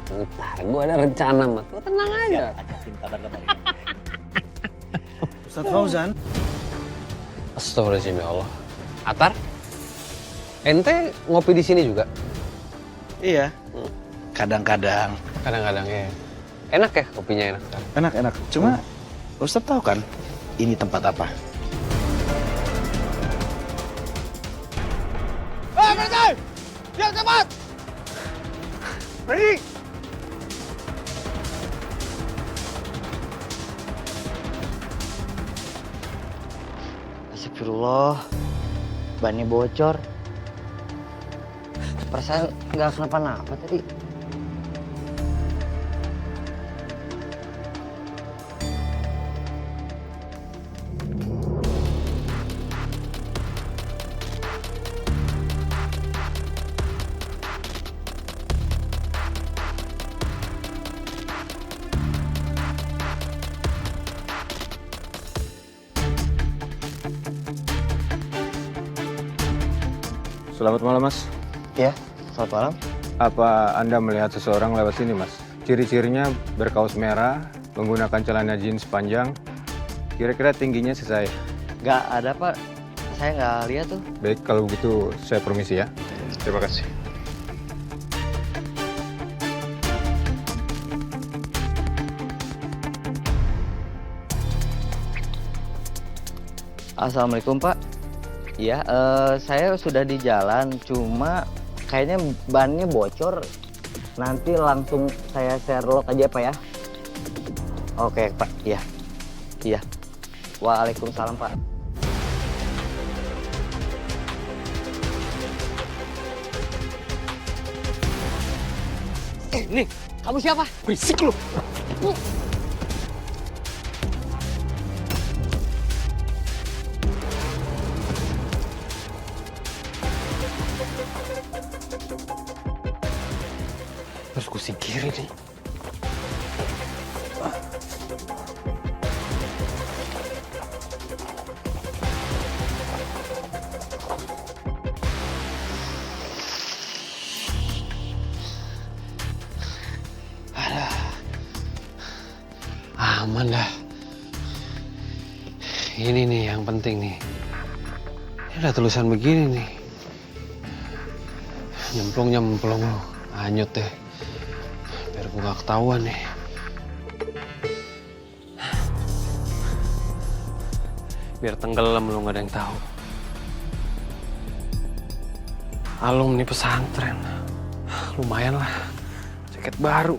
Ntar gue ada rencana, Mat. Lo tenang aja. Ajakin kabar kembali. Ustadz Fauzan. Astagfirullahaladzim ya Allah. Atar, ente ngopi di sini juga? Iya. Kadang-kadang. Kadang-kadang ya. Enak ya kopinya enak. Enak-enak. Cuma Ustadz tahu kan ini tempat apa? Berhenti! Diam cepat! Pergi! Astagfirullah, bannya bocor. Perasaan nggak kenapa-napa tadi. Selamat malam, Mas. Ya, selamat malam. Apa Anda melihat seseorang lewat sini, Mas? Ciri-cirinya berkaos merah, menggunakan celana jeans panjang, kira-kira tingginya sesaya. Nggak ada, Pak. Saya nggak lihat tuh. Baik, kalau begitu saya permisi ya. Terima kasih. Assalamualaikum, Pak. Ya, saya sudah di jalan, cuma kayaknya bannya bocor. Nanti langsung saya share log aja, Pak ya. Oke, Pak. Iya. Iya. Waalaikumsalam, Pak. Nih, kamu siapa? Berisik lu. Terus gue singkirin nih. Aman dah. Ini nih yang penting nih. Ini ada tulisan begini nih. Nyemplung lu. Hanyut deh. Biar gue gak ketahuan nih. Biar tenggelam lu gak ada yang tahu. Alumni pesantren. Lumayan lah. Jaket baru.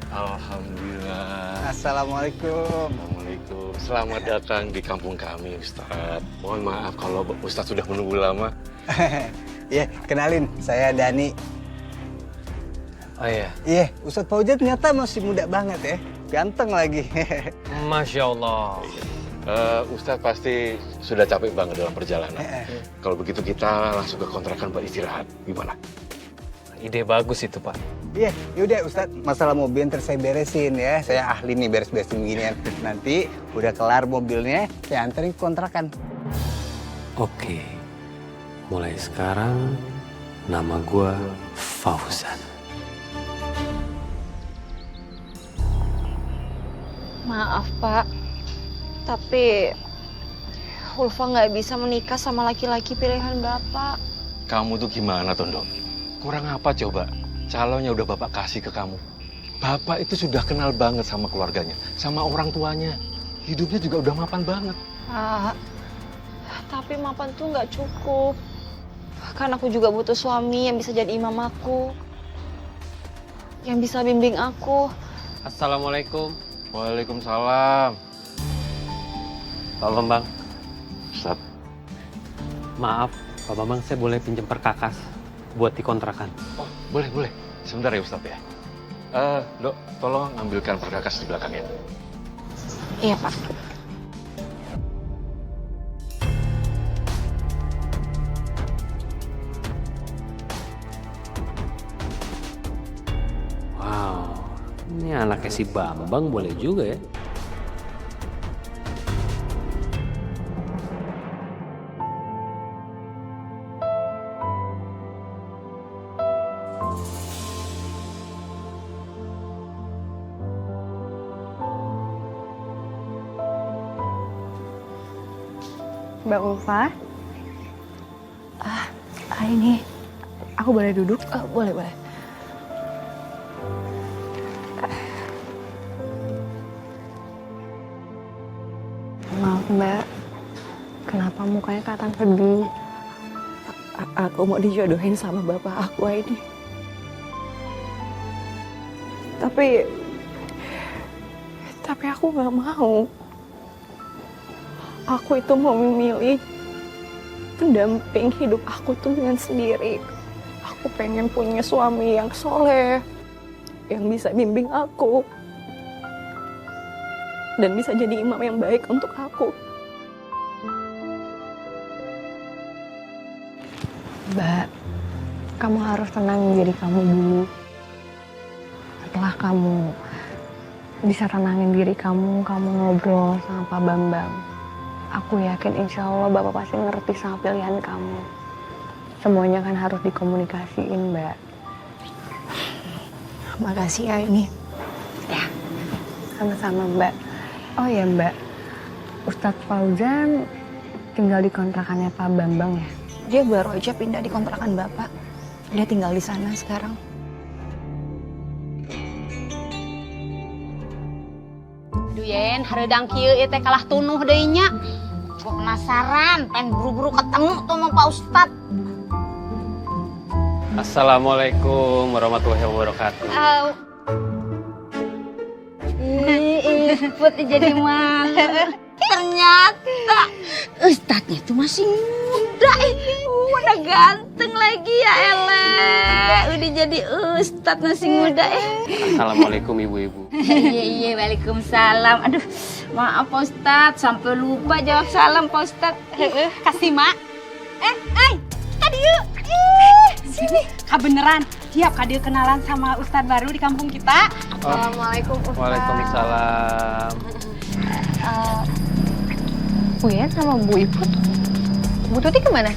Alhamdulillah. Assalamualaikum. Assalamualaikum. Selamat datang di kampung kami, Ustadz. Mohon maaf kalau Ustadz sudah menunggu lama. Ya, kenalin, saya Dani. Oh iya. Iya, Ustadz Fauzan ternyata masih muda banget ya. Ganteng lagi. Masya Allah. Ustadz pasti sudah capek banget dalam perjalanan. Kalau begitu kita langsung ke kontrakan buat istirahat. Gimana? Ide bagus itu, Pak. Iya, yaudah Ustadz, masalah mobil ntar saya beresin ya. Saya ahli nih beres-beresin beginian. Nanti udah kelar mobilnya, saya anterin ke kontrakan. Oke. Mulai sekarang nama gue Fauzan. Maaf Pak, tapi Ulfa nggak bisa menikah sama laki-laki pilihan Bapak. Kamu tuh gimana, Tondo? Kurang apa coba? Calonnya udah Bapak kasih ke kamu. Bapak itu sudah kenal banget sama keluarganya, sama orang tuanya. Hidupnya juga udah mapan banget. Pak, tapi mapan tuh nggak cukup. Kan aku juga butuh suami yang bisa jadi imam aku. Yang bisa bimbing aku. Assalamualaikum. Waalaikumsalam. Pak Bambang. Ustadz, Maaf, Pak Bambang, saya boleh pinjam perkakas buat di kontrakan. oh, boleh. Sebentar ya Ustadz ya. Dok, tolong ambilkan perkakas di belakangnya. Iya Pak. Wow, ini anaknya si Bambang boleh juga ya. Mbak Ulfa. Ini aku boleh duduk? Boleh, boleh. Maaf Mbak, kenapa mukanya kelihatan sedih? Aku mau dijodohin sama bapak aku ini. Tapi aku nggak mau. Aku itu mau memilih pendamping hidup aku tuh dengan sendiri. Aku pengen punya suami yang soleh, yang bisa bimbing aku, dan bisa jadi imam yang baik untuk aku. Mbak, kamu harus tenangin diri kamu dulu. Setelah kamu bisa tenangin diri kamu ngobrol sama Pak Bambang. Aku yakin insya Allah Bapak pasti ngerti sama pilihan kamu. Semuanya kan harus dikomunikasiin, Mbak. Makasih ya ini. Ya, sama-sama Mbak. Oh ya Mbak, Ustadz Fauzan tinggal di kontrakannya Pak Bambang ya? Dia baru aja pindah di kontrakan Bapak. Dia tinggal di sana sekarang. Yen, hareudang kieu ieu teh kalah tunuh deui nya. Gua penasaran, pengen buru-buru ketemu tuh sama Pak Ustad. Assalamualaikum warahmatullahi wabarakatuh. Put jadi malu. Ternyata Ustadnya itu masih muda. Udah ganteng lagi ya Ele. Udah jadi Ustad masih muda Assalamualaikum ibu-ibu. Iya, waalaikumsalam. Aduh, maaf Pak Ustad, sampai lupa jawab salam Pak Ustad. Kasih mak. Tadi yuk. Sini. Beneran, tiap kali kenalan sama Ustad baru di kampung kita. Assalamualaikum Ustadz. Waalaikumsalam. Bu Yen sama Bu Iput, Bu Tuti kemana?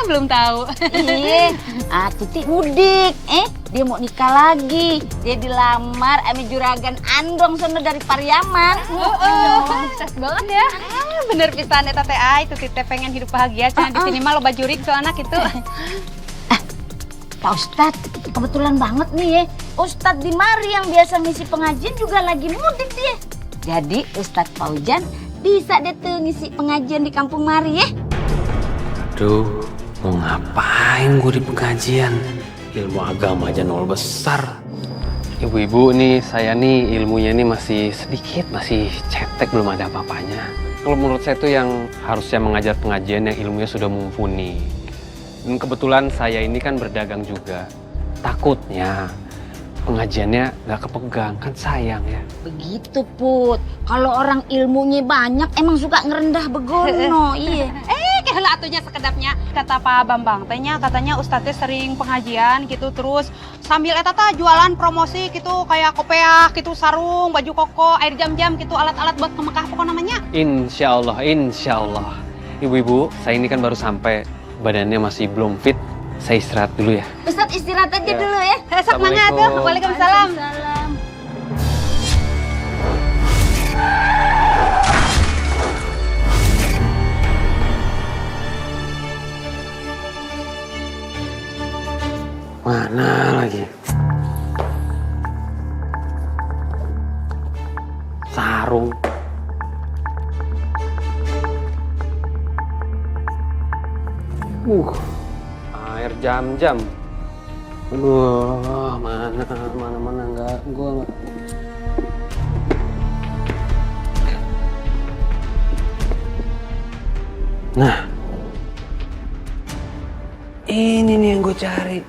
Belum tahu. Iya, Tuti mudik. Dia mau nikah lagi. Dia dilamar sama juragan Andong sono dari Pariaman. Sukses banget ya. Bener pisan eta teh ai, Tuti teh pengen hidup bahagia cenah di sini mah loba jurik soalna kitu. Pak Ustad, kebetulan banget nih ya. Ustad di mari yang biasa ngisi pengajian juga lagi mudik dia. Jadi Ustad Fauzan bisa deh tuh ngisi pengajian di kampung mari ya. Aduh, mau ngapain gue di pengajian? Ilmu agama aja nol besar. Ibu-ibu nih, saya nih ilmunya nih masih sedikit, masih cetek, belum ada apa-apanya. Kalau menurut saya tuh yang harusnya mengajar pengajian yang ilmunya sudah mumpuni. Dan kebetulan saya ini kan berdagang juga. Takutnya pengajiannya nggak kepegang, kan sayang ya. Begitu Put, kalau orang ilmunya banyak emang suka ngerendah begono. Iya. Keheula atunya sekedapnya. Kata Pak Bambang tehnya katanya Ustadz sering pengajian gitu, terus sambil eta teh jualan promosi gitu kayak kopiah gitu, sarung, baju koko, air jam-jam gitu, alat-alat buat ke Mekah pokoknya namanya. Insya Allah, insya Allah. Ibu-ibu, saya ini kan baru sampai, badannya masih belum fit. Saya istirahat dulu ya. Ustadz istirahat aja Ya. dulu ya. Sok mangga tuh. Waalaikumsalam. Mana lagi? Sarung. Air jam-jam. Aduh, mana enggak, gua enggak. Nah, ini nih yang gue cari.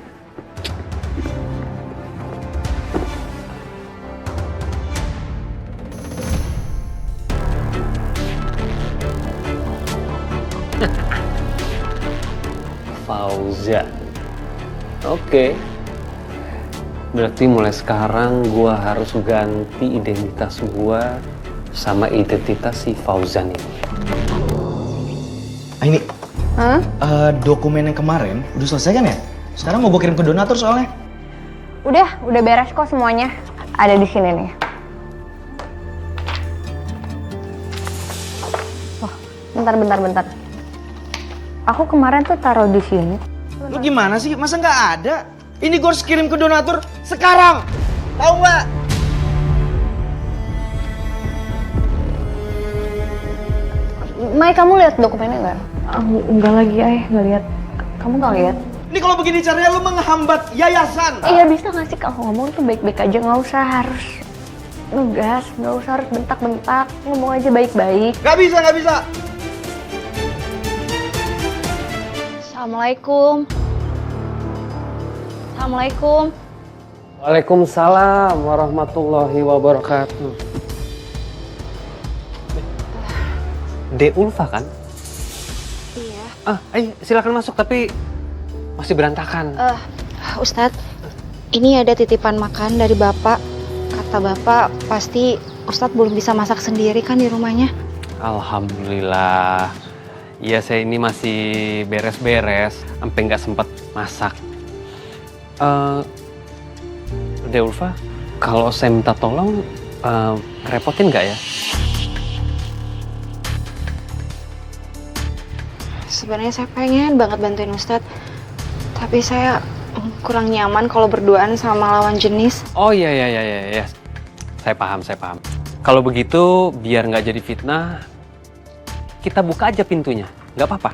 Fauzan. Oke. Berarti mulai sekarang gua harus ganti identitas gua sama identitas si Fauzan ini. Ini dokumen yang kemarin udah selesai kan ya? Sekarang mau gue kirim ke donatur soalnya. Udah beres kok semuanya. Ada di sini nih. Wah, bentar. Aku kemarin tuh taruh di sini. Lu gimana sih? Masa nggak ada? Ini gue harus kirim ke donatur sekarang. Tahu nggak? Mai, kamu lihat dokumennya nggak? Enggak lagi, nggak lihat. Kamu nggak lihat? Ini kalau begini caranya lu menghambat yayasan. Iya, bisa nggak sih kalau ngomong tuh baik-baik aja, nggak usah harus ngegas, nggak usah harus bentak-bentak, ngomong aja baik-baik. Nggak bisa, nggak bisa. Assalamualaikum. Assalamualaikum. Waalaikumsalam warahmatullahi wabarakatuh. De Ulfa kan? Iya. Ayo silakan masuk, tapi masih berantakan. Ustadz, ini ada titipan makan dari Bapak. Kata Bapak pasti Ustadz belum bisa masak sendiri kan di rumahnya? Alhamdulillah. Iya, saya ini masih beres-beres, sampai nggak sempat masak. De Ulfa, kalau saya minta tolong, repotin nggak ya? Sebenarnya saya pengen banget bantuin Ustadz, tapi saya kurang nyaman kalau berduaan sama lawan jenis. Oh iya. Saya paham. Kalau begitu, biar nggak jadi fitnah, kita buka aja pintunya, nggak apa-apa.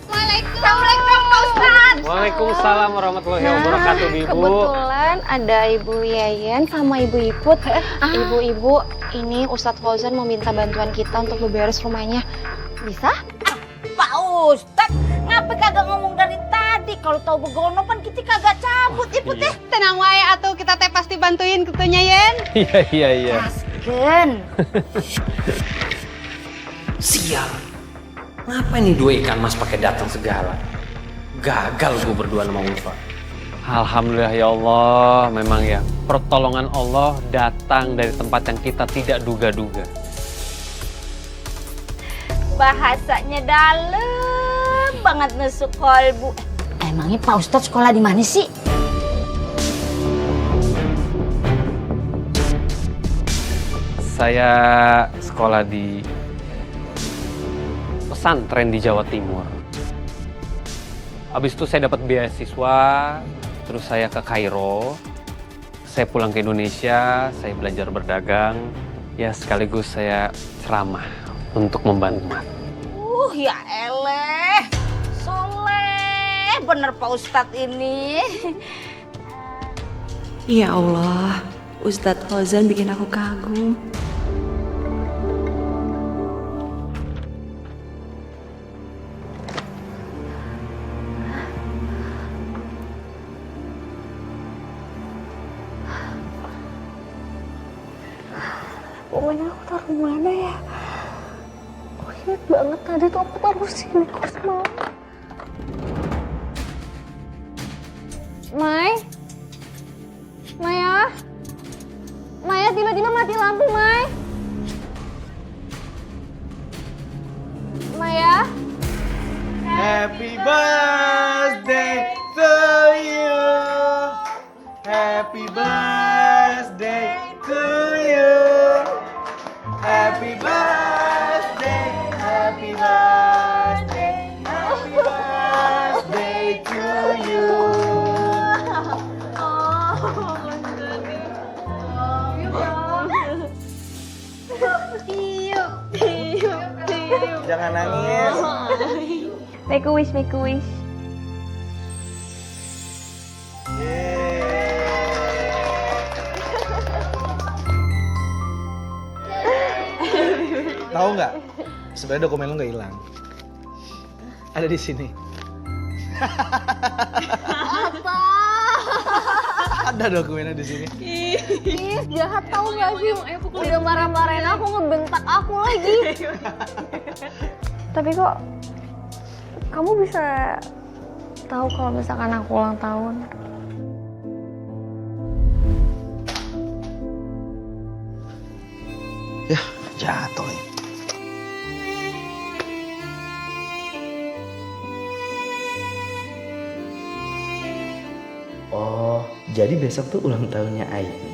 Assalamualaikum Pak Ustadz. Waalaikumsalam warahmatullahi wabarakatuh, Ibu. Kebetulan ada Ibu Yayan sama Ibu Iput. Ibu-ibu, ini Ustadz Fauzan mau minta bantuan kita untuk beberes rumahnya. Bisa? Pak Ustadz, ngapa kagak ngomong dari tadi? Kalau tahu begono kan kita kagak cabut. Ibu teh tenang wae atuh, kita teh pasti bantuin kutunya Yen. Iya. Asken. Sial. Ngapa nih dua ikan mas pakai datang segala? Gagal gue berdua sama Ulfa. Alhamdulillah ya Allah, memang ya pertolongan Allah datang dari tempat yang kita tidak duga-duga. Bahasanya dalam banget nusuk kolbu. Emangnya Pak Ustadz sekolah di mana sih? Saya sekolah di pesantren di Jawa Timur. Habis itu saya dapat beasiswa, terus saya ke Kairo. Saya pulang ke Indonesia, saya belajar berdagang. Ya sekaligus saya ceramah untuk membantu umat. Ya eleh, soleh bener Pak Ustadz ini. Ya Allah, Ustadz Fauzan bikin aku kagum. Pokoknya aku taruh mana ya? Aku ingat banget tadi tuh aku taruh sini kok semalam. Maya tiba-tiba mati lampu, Maya. Happy birthday to you. Happy birthday to you. Happy birthday, happy birthday, happy birthday to you. Jangan nangis. Make a wish. Tahu nggak? Sebenarnya dokumen lu nggak hilang. Ada di sini. Apa? Ada dokumennya di sini. Ih, jahat tau gak sih? Udah marah-marahin aku, ngebentak aku lagi. Tapi kok kamu bisa tahu kalau misalkan aku ulang tahun? Ya, jatuh. Oh, jadi besok tuh ulang tahunnya Aini.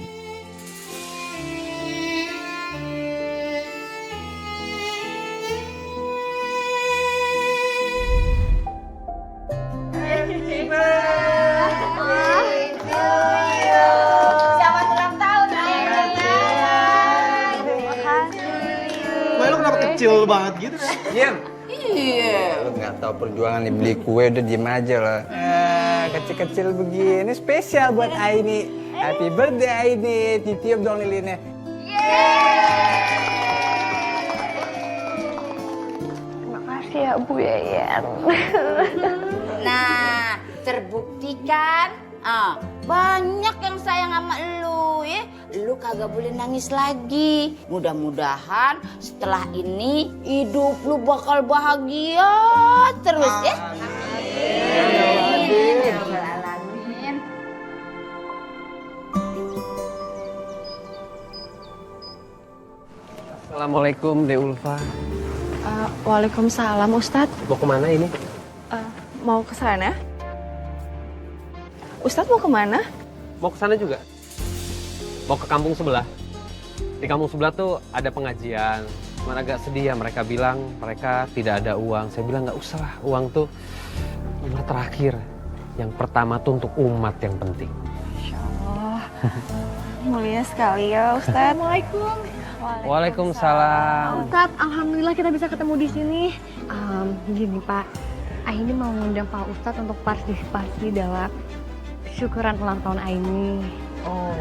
sebel banget gitu. Diam. Iya. Lu nggak tahu perjuangan nih beli kue, udah diem aja lah. Kecil-kecil begini spesial buat Aini. Happy birthday Aini. Titiup dong lilinnya. Terima kasih ya Bu Yayan. Nah, terbuktikan banyak yang sayang sama lu ya. Lu kagak boleh nangis lagi. Mudah-mudahan setelah ini hidup lu bakal bahagia terus ya. Amin. Assalamualaikum, De Ulfa. Waalaikumsalam Ustadz. Mau kemana ini? Mau ke sana? Ustadz mau kemana? Mau ke sana juga? Mau ke kampung sebelah. Di kampung sebelah tuh ada pengajian. Cuman agak sedih ya, mereka bilang mereka tidak ada uang. Saya bilang nggak usah lah, uang tuh cuma terakhir. Yang pertama tuh untuk umat yang penting. Insya Allah. Mulia sekali ya Ustadz. Assalamualaikum. Waalaikumsalam. Ustadz, alhamdulillah kita bisa ketemu di sini. Gini Pak, Aini mau ngundang Pak Ustadz untuk partisipasi dalam syukuran ulang tahun Aini. Oh,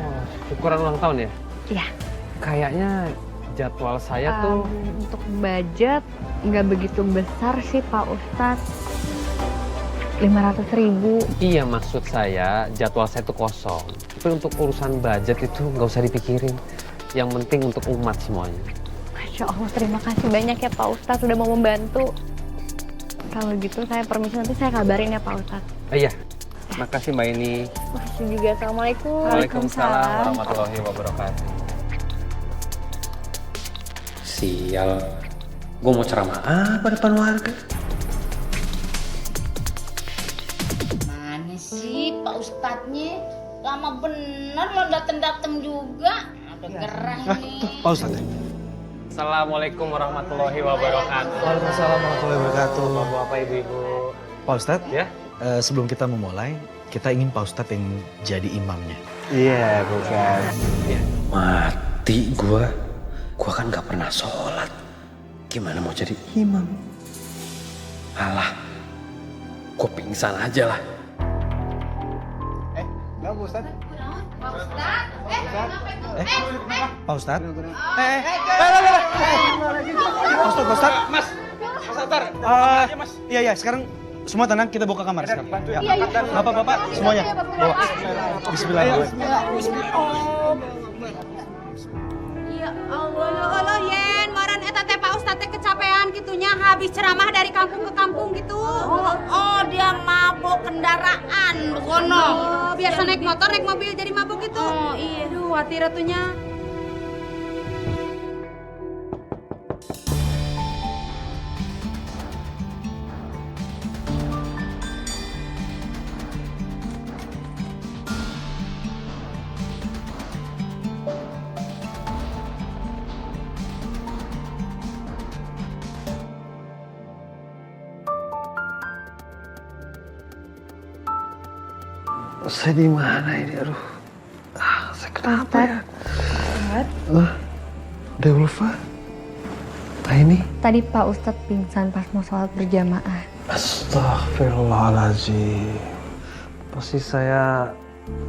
syukuran ulang tahun ya? Iya. Kayaknya jadwal saya tuh... Untuk budget nggak begitu besar sih Pak Ustadz. 500.000. Iya, maksud saya jadwal saya tuh kosong. Tapi untuk urusan budget itu nggak usah dipikirin. Yang penting untuk umat semuanya. Masya Allah, terima kasih banyak ya Pak Ustadz sudah mau membantu. Kalau gitu saya permisi, nanti saya kabarin ya Pak Ustadz. Iya, makasih Mbak ini. Makasih juga, Assalamualaikum. Waalaikumsalam warahmatullahi wabarakatuh. Sial, gue mau ceramah apa depan warga? Mana sih Pak Ustadznya? Lama bener lo dateng-dateng juga. Ada gerah nih. Pak Ustadz. Assalamualaikum warahmatullahi wabarakatuh. Waalaikumsalam warahmatullahi wabarakatuh. Bapak-bapak, ibu-ibu. Pak Ustadz, Ya? sebelum kita memulai, kita ingin Pak Ustadz yang jadi imamnya. Iya, bukan. Mati gua kan gak pernah sholat. Gimana mau jadi imam? Alah, gua pingsan aja lah. Enggak, Bu Ustadz. Pak Ustadz. Pak Ustadz? Pak Ustadz. Mas Satar. Iya, sekarang semua tenang, kita bawa ke kamar sekarang. Bapak-bapak, semuanya. Bawa. Bismillah. Ya Allah, Yen, maran eta teh Pak Ustadz teh kecapean gitunya habis ceramah dari kampung ke kampung gitu. Oh, dia mabok kendaraan begono. Biasa naik motor, naik mobil jadi mabok gitu. Oh, iya. Aduh, khawatir atunya. Saya di mana ini? Aduh. Saya kenapa ya? De Ulfa? Ini? Tadi Pak Ustadz pingsan pas mau sholat berjamaah. Astagfirullahaladzim. Pasti saya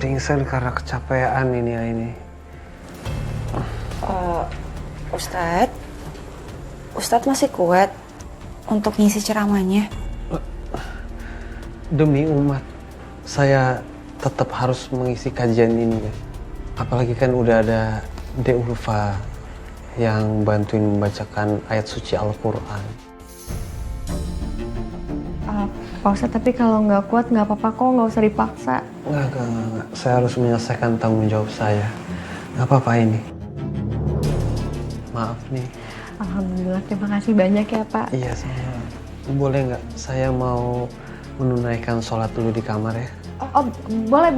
pingsan karena kecapean ini. Ustadz masih kuat untuk ngisi ceramahnya. Demi umat, saya tetap harus mengisi kajian ini ya. Apalagi kan udah ada De Ulfa yang bantuin membacakan ayat suci Al-Quran. Pak Ustadz, tapi kalau nggak kuat nggak apa-apa kok, nggak usah dipaksa. Enggak. Saya harus menyelesaikan tanggung jawab saya. Nggak apa-apa ini. Maaf nih. Alhamdulillah, terima kasih banyak ya Pak. Iya, sama. Boleh nggak saya mau menunaikan sholat dulu di kamar ya? Oh, boleh.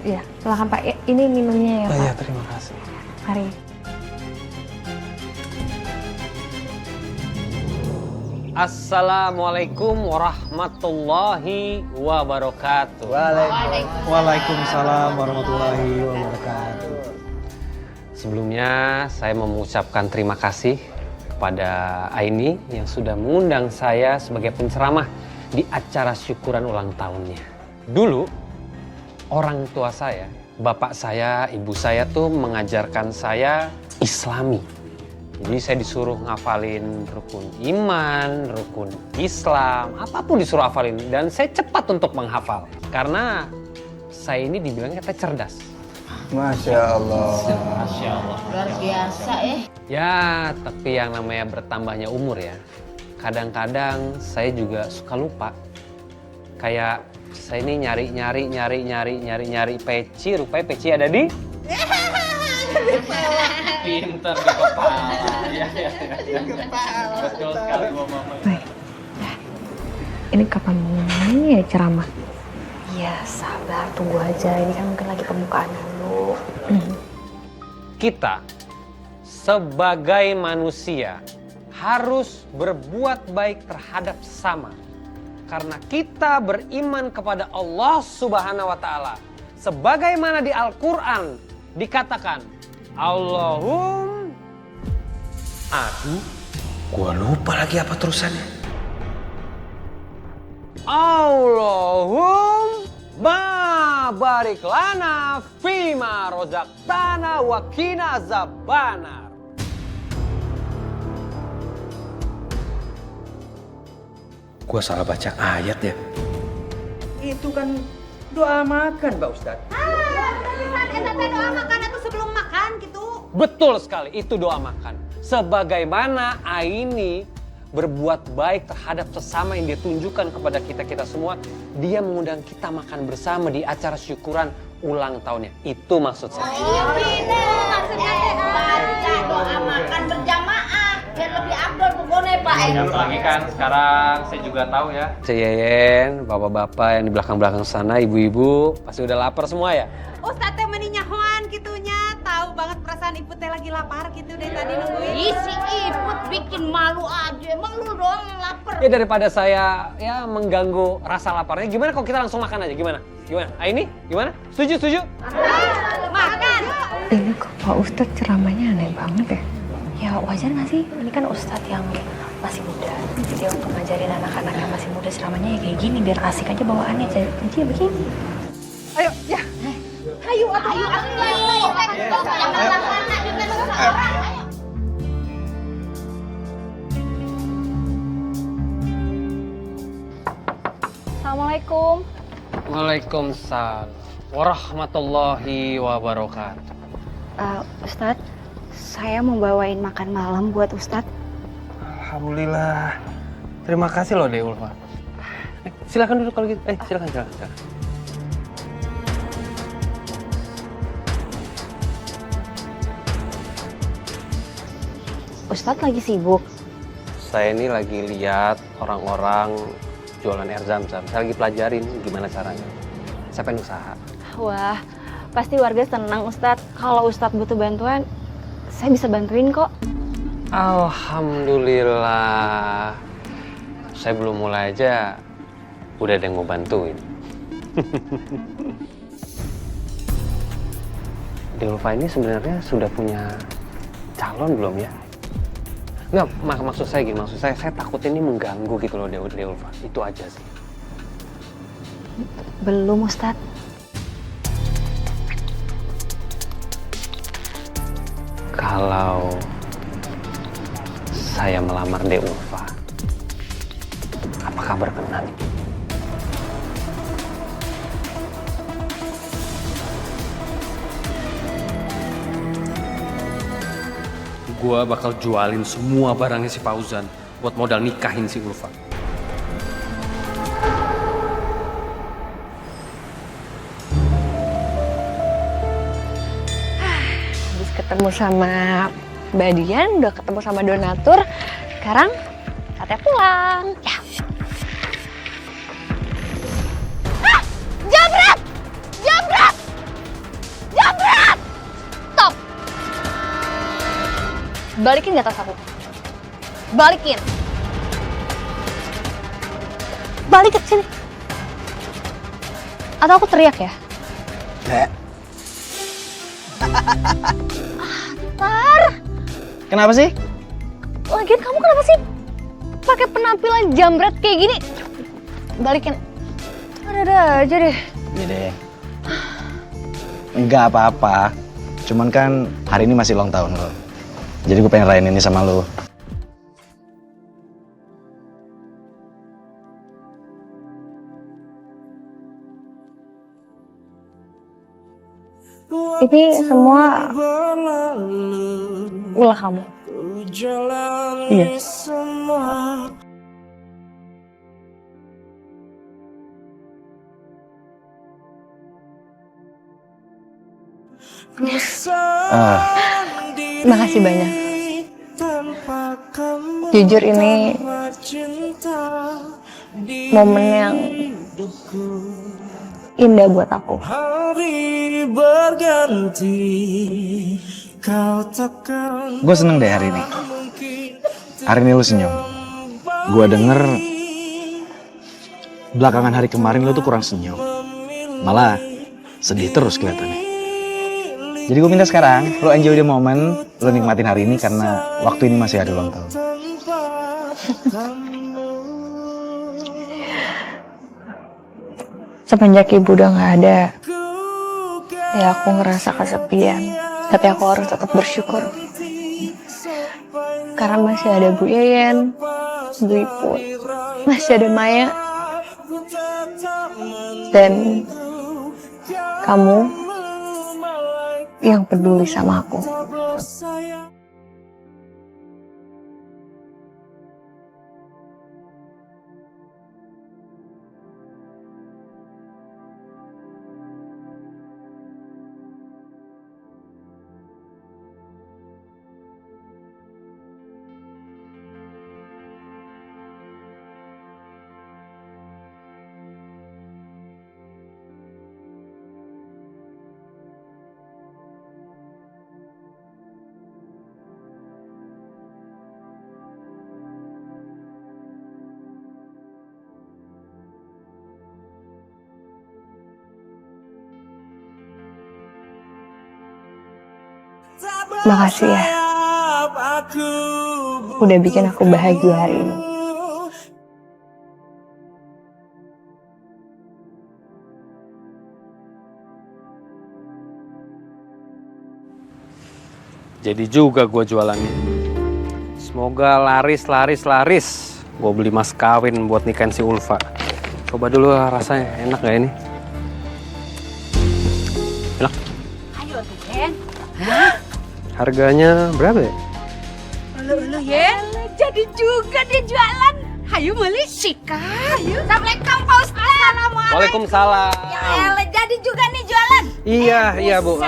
Ya, silakan Pak. Ini minumnya ya Pak. Iya, terima kasih. Mari. Assalamualaikum warahmatullahi wabarakatuh. Waalaikumsalam warahmatullahi wabarakatuh. Sebelumnya saya mau mengucapkan terima kasih kepada Aini yang sudah mengundang saya sebagai penceramah di acara syukuran ulang tahunnya. Dulu, orang tua saya, bapak saya, ibu saya tuh mengajarkan saya Islami. Jadi saya disuruh ngafalin rukun iman, rukun Islam, apapun disuruh hafalin. Dan saya cepat untuk menghafal. Karena saya ini dibilang kata cerdas. Masya Allah. Masya Allah. Luar biasa Ya, tapi yang namanya bertambahnya umur ya. Kadang-kadang saya juga suka lupa. Kayak saya ini nyari peci, rupanya peci ada di... Pinter di kepala. Ya. Betul sekali, Mama. Baik. Ini kapan mulainya ya ceramah? Ya sabar, tunggu aja. Ini kan mungkin lagi pembukaan dulu. Kita sebagai manusia harus berbuat baik terhadap sesama. Karena kita beriman kepada Allah Subhanahu wa Ta'ala. Sebagaimana di Al-Quran dikatakan, Aduh, gua lupa lagi apa terusannya. Allahumma barik lana fima rozaqtana wa qina azabannar. Gua salah baca ayat ya. Itu kan doa makan, Pak Ustadz. doa makan atau sebelum makan gitu. Betul sekali, itu doa makan. Sebagaimana Aini berbuat baik terhadap sesama yang dia tunjukkan kepada kita-kita semua, dia mengundang kita makan bersama di acara syukuran ulang tahunnya. Itu maksud saya. Iya gini, maksudnya baca doa makan berjamaah biar lebih afdol pokoknya Pak. Apalagi kan sekarang saya juga tahu ya. Ceyen, bapak-bapak yang di belakang-belakang sana, ibu-ibu pasti udah lapar semua ya. Ustadz teh meninyahoan gitunya, tahu banget perasaan ibu teh lagi lapar gitu dari tadi nungguin. Ih si Iput bikin malu aja, emang lu doang yang lapar. Ya daripada saya ya mengganggu rasa laparnya, gimana kalau kita langsung makan aja, gimana? Gimana? Aini, gimana? Setuju? Makan. Ini kok Pak Ustadz ceramahnya aneh banget ya? Ya wajar gak sih? Ini kan Ustadz yang masih muda. Jadi untuk ngajarin anak-anak yang masih muda ceramahnya ya kayak gini. Biar asik aja bawaannya. Jadi ya begini. Ayo, ya. Ayo. Assalamualaikum. Waalaikumsalam warahmatullahi wabarakatuh. Ustadz, saya mau bawain makan malam buat Ustadz. Alhamdulillah. Terima kasih loh Dek Ulfa. Silakan duduk kalau gitu. Silakan. Ustadz lagi sibuk. Saya ini lagi lihat orang-orang jualan air zam-zam. Saya lagi pelajarin gimana caranya. Saya pengen usaha. Wah, pasti warga senang Ustadz. Kalau Ustadz butuh bantuan, saya bisa bantuin kok. Alhamdulillah. Saya belum mulai aja, udah ada yang mau bantuin. Deulfa ini sebenarnya sudah punya calon belum ya? Enggak, maksud saya gini, saya takut ini mengganggu gitu loh Deulfa. Itu aja sih. Belum Ustadz. Kalau saya melamar Deulfa, apakah berkenan? Gua bakal jualin semua barangnya si Fauzan buat modal nikahin si Ulfa. Habis ketemu sama Mbak Dian, udah ketemu sama donatur. Sekarang saatnya pulang. Ya. Jabret! Stop! Balikin di atas aku. Balikin. Balik ke sini. Atau aku teriak ya? Kenapa sih? Lagian kamu kenapa sih pakai penampilan jambret kayak gini? Balikin. Ada aja deh. Iya deh. Enggak apa-apa. Cuman kan hari ini masih ulang tahun lo. Jadi gue pengen rayain ini sama lo. Ini semua ulah kamu. Iya. Makasih banyak. Jujur ini momen yang indah buat aku. Gue seneng deh hari ini. Hari ini lu senyum. Gue denger belakangan hari kemarin lu tuh kurang senyum. Malah sedih terus kelihatannya. Jadi gue minta sekarang, lo enjoy the moment, lo nikmatin hari ini karena waktu ini masih ada ulang tahun. Semenjak ibu udah gak ada, ya aku ngerasa kesepian. Tapi aku harus tetap bersyukur. Karena masih ada Bu Yeyen, Bu Iput, masih ada Maya. Dan kamu yang peduli sama aku. Makasih ya, udah bikin aku bahagia hari ini. Jadi juga gue jualannya. Semoga laris. Gue beli mas kawin buat nikahin si Ulfa. Coba dulu rasanya, enak gak ini? Enak. Ayo tuh, Yen. Harganya berapa ya? Ulu Yen, jadi juga dia jualan. Hayu beli Sika. Hayu. Assalamualaikum Pak Ustaz. Assalamualaikum. Waalaikumsalam. Ya elah, jadi juga nih jualan. Iya Bu.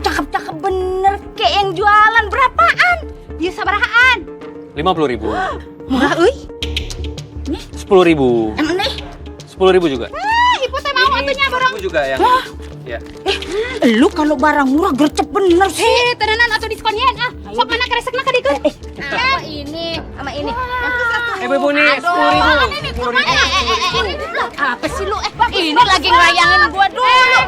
Cakep bener kayak yang jualan. Berapaan? Dia sabarahaan? 50.000. Murah euy. 10.000. Emang nih? 10.000 juga. Ibu teh mau atunya borong. Ibu juga yang. Ya. Lu kalau barang murah gercep bener sih. Tenanan atau diskon Yen ah. Sok mana keresekna ka dieu. Ini sama ini. Bu nih 10.000. 10.000. Apa sih lu? Ini lagi ngelayangin gua dulu.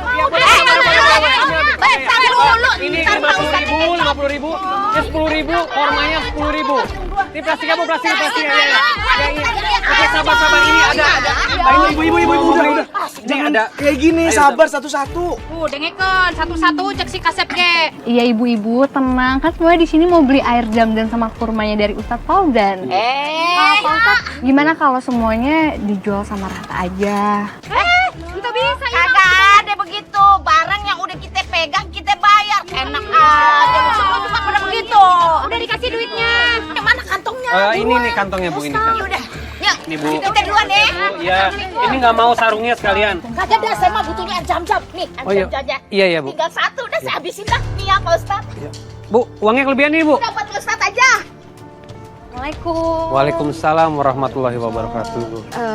Tahan dulu. Ini 50.000. Ini 10.000. Kormanya 10.000. Ini plastiknya Bu, plastiknya. Ya. Oke, sabar. Ini ada. Ibu. Udah. Ini ada. Kayak gini, sabar satu-satu. Dengekeun satu-satu cek si kasep ge. Iya ibu-ibu, tenang. Kan semuanya di sini mau beli air jam-jam sama kurmanya dari Ustadz Fauzan. Pak Ustadz, gimana kalau semuanya dijual sama rata aja? Itu bisa ya. Kagak ada begitu. Barang yang udah kita pegang kita bayar. Enak aja. Semua cuma pada begitu. Udah dikasih duitnya. Mana kantongnya? Ini nih kantongnya Bu, ini. Udah. Yuk, Ini Bu. kita duluan ya. Ya, ini nggak mau sarungnya sekalian. Kagak dah, saya mah butuhnya air jam-jam. Nih, air jam aja. Iya Bu. Tinggal satu, udah saya habisin dah. Nih ya Pak Ustadz. Bu, uangnya kelebihan nih Bu. Dapat Ustadz aja. Assalamualaikum. Waalaikumsalam warahmatullahi wabarakatuh.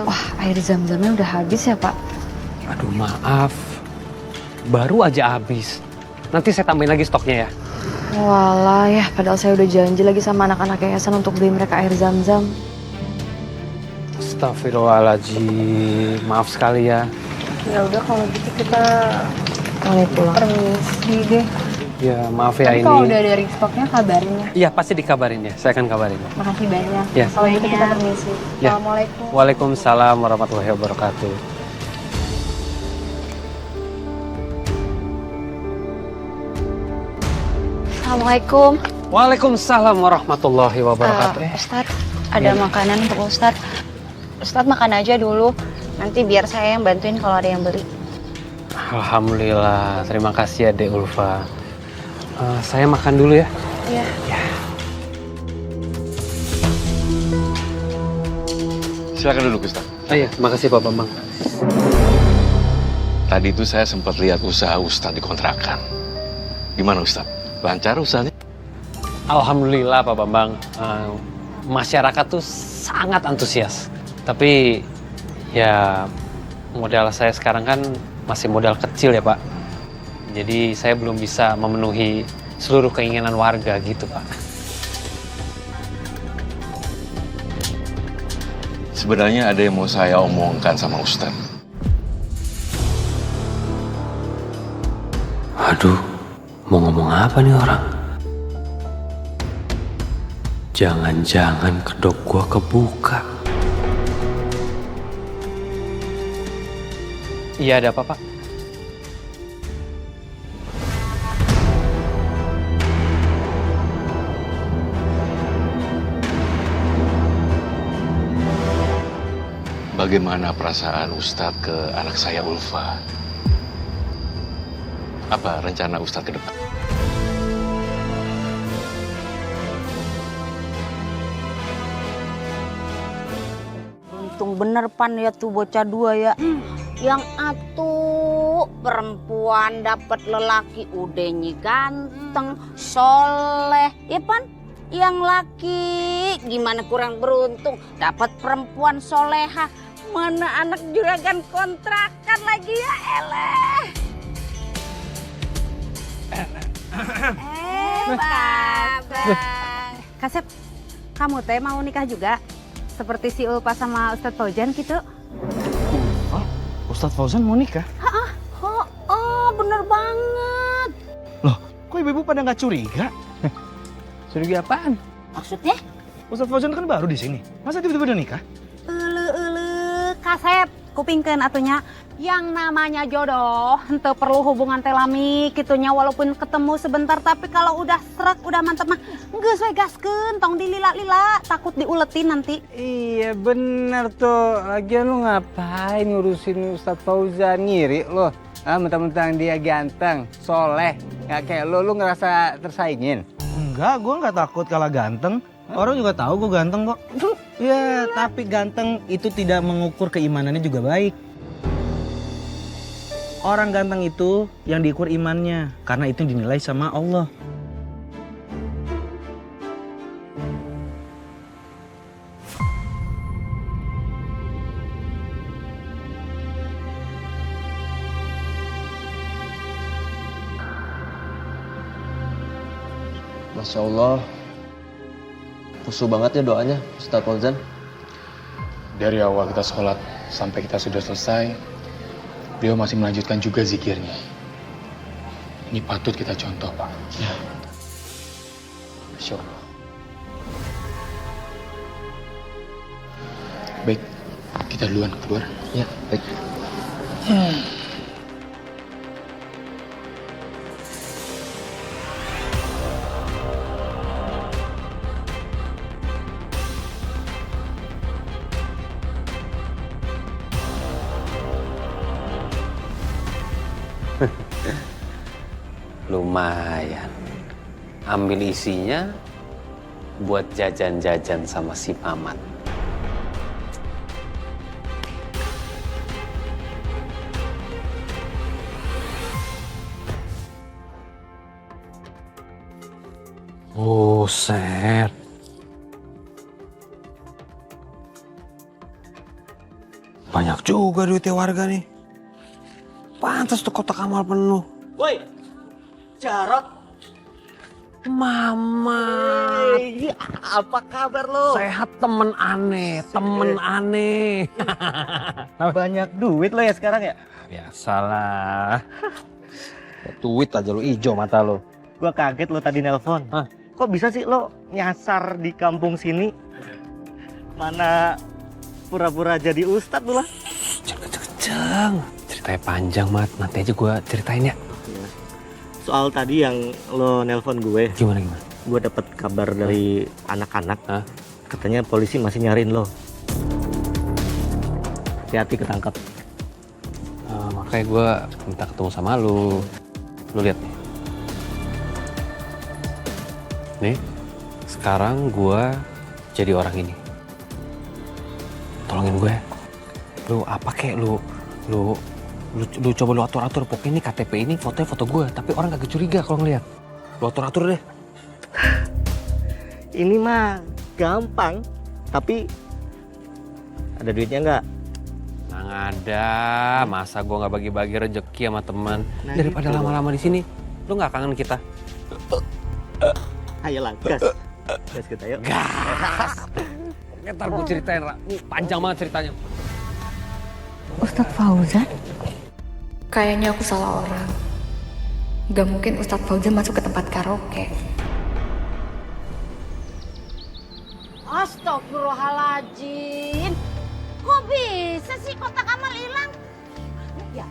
Wah, air zam-zamnya udah habis ya Pak? Aduh maaf, baru aja habis. Nanti saya tambahin lagi stoknya ya. Walah ya, padahal saya udah janji lagi sama anak-anak yayasan untuk beli mereka air zam-zam. Astagfirullahaladzim, maaf sekali ya. Ya udah kalau gitu kita mulai pulang. Permisi deh. Ya maaf ya Tapi ini. kalau udah ada stoknya kabarin ya. Iya pasti dikabarin ya, saya akan kabarin. Makasih banyak. Ya. Kalau gitu kita permisi. Ya. Assalamualaikum. Waalaikumsalam warahmatullahi wabarakatuh. Assalamualaikum. Waalaikumsalam warahmatullahi wabarakatuh. Ustadz, ada makanan untuk Ustadz. Ustadz makan aja dulu. Nanti biar saya yang bantuin kalau ada yang beli. Alhamdulillah, terima kasih ya Dek Ulfa. Saya makan dulu ya. Iya. Silakan duduk Ustaz. Oh iya, makasih Pak Bambang. Tadi itu saya sempat lihat usaha Ustaz di kontrakan. Gimana Ustaz? Lancar usahanya? Alhamdulillah Pak Bambang, masyarakat tuh sangat antusias. Tapi ya modal saya sekarang kan masih modal kecil ya Pak. Jadi saya belum bisa memenuhi seluruh keinginan warga gitu Pak. Sebenarnya ada yang mau saya omongkan sama Ustaz. Aduh, mau ngomong apa nih orang? Jangan-jangan kedok gua kebuka. Iya, ada apa, Pak? Bagaimana perasaan Ustadz ke anak saya Ulfa? Apa rencana Ustadz ke depan? Untung bener Pan ya tuh bocah dua ya. Yang atuh perempuan dapat lelaki udahnya ganteng, soleh, ya Pan? Yang laki gimana kurang beruntung dapat perempuan soleha. Mana anak juragan kontrakan lagi ya eleh. Babang. Kasep, kamu teh mau nikah juga? Seperti si Ulfa sama Ustadz Fauzan gitu? Oh, Ustadz Fauzan mau nikah? Oh, bener banget. Loh, kok ibu-ibu pada nggak curiga? Curiga apaan? Maksudnya? Ustadz Fauzan kan baru di sini. Masa tiba-tiba udah nikah? Kasep, kupingkeun atunya. Yang namanya jodoh, henteu perlu hubungan telami kitunya walaupun ketemu sebentar, tapi kalau udah srek, udah mantep mah geus we gaskeun, tong dilila-lila, takut diuletin nanti. Iya bener tuh. Lagian lu ngapain ngurusin Ustadz Fauzan? Ngiri lo. Mentang-mentang dia ganteng, soleh. Gak kayak lu ngerasa tersaingin? Enggak, gue nggak takut kalah ganteng. Orang juga tahu gue ganteng kok. Ya, tapi ganteng itu tidak mengukur keimanannya juga baik. Orang ganteng itu yang diukur imannya, karena itu dinilai sama Allah. Masya Allah, khusyuk banget ya doanya Ustadz Fauzan. Dari awal kita sholat sampai kita sudah selesai, beliau masih melanjutkan juga zikirnya. Ini patut kita contoh, Pak. Ya. Masya Allah. Baik, kita duluan keluar. Ya, baik. Lumayan. Ambil isinya buat jajan-jajan sama si Paman. Buset. Banyak juga duitnya warga nih. Pantas tuh kotak amal penuh. Woi, Jarot. Mama. Apa kabar lo? Sehat temen aneh, temen aneh. Banyak duit lo ya sekarang ya? Biasalah. Duit aja lo, ijo mata lo. Gua kaget lo tadi nelpon. Kok bisa sih lo nyasar di kampung sini? Mana pura-pura jadi ustadz lo lah. Ceng, ceritanya panjang, Mat. Nanti aja gue ceritain ya. Soal tadi yang lo nelpon gue. Gimana? Gue dapet kabar dari anak-anak. Katanya polisi masih nyariin lo. Hati-hati ketangkap. Makanya gue minta ketemu sama lu. Lu lihat nih. Nih, sekarang gue jadi orang ini. Tolongin gue. Lu apa kek lu coba lu atur-atur. Pokoknya ini KTP ini fotonya foto gue, tapi orang kagak curiga kalau ngeliat. Lu atur-atur deh. Ini mah gampang, tapi ada duitnya nggak? Nggak ada, masa gue nggak bagi-bagi rezeki sama teman. Nah, Daripada gitu lama-lama di sini, lu nggak kangen kita? Ayolah, gas. Gas kita yuk. Gas. Ntar gue ceritain, Ra. Ini panjang banget ceritanya. Ustadz Fauzan? Kayaknya aku salah orang. Gak mungkin Ustadz Fauzan masuk ke tempat karaoke. Astagfirullahaladzim. Kok bisa sih kotak amal hilang? Ya,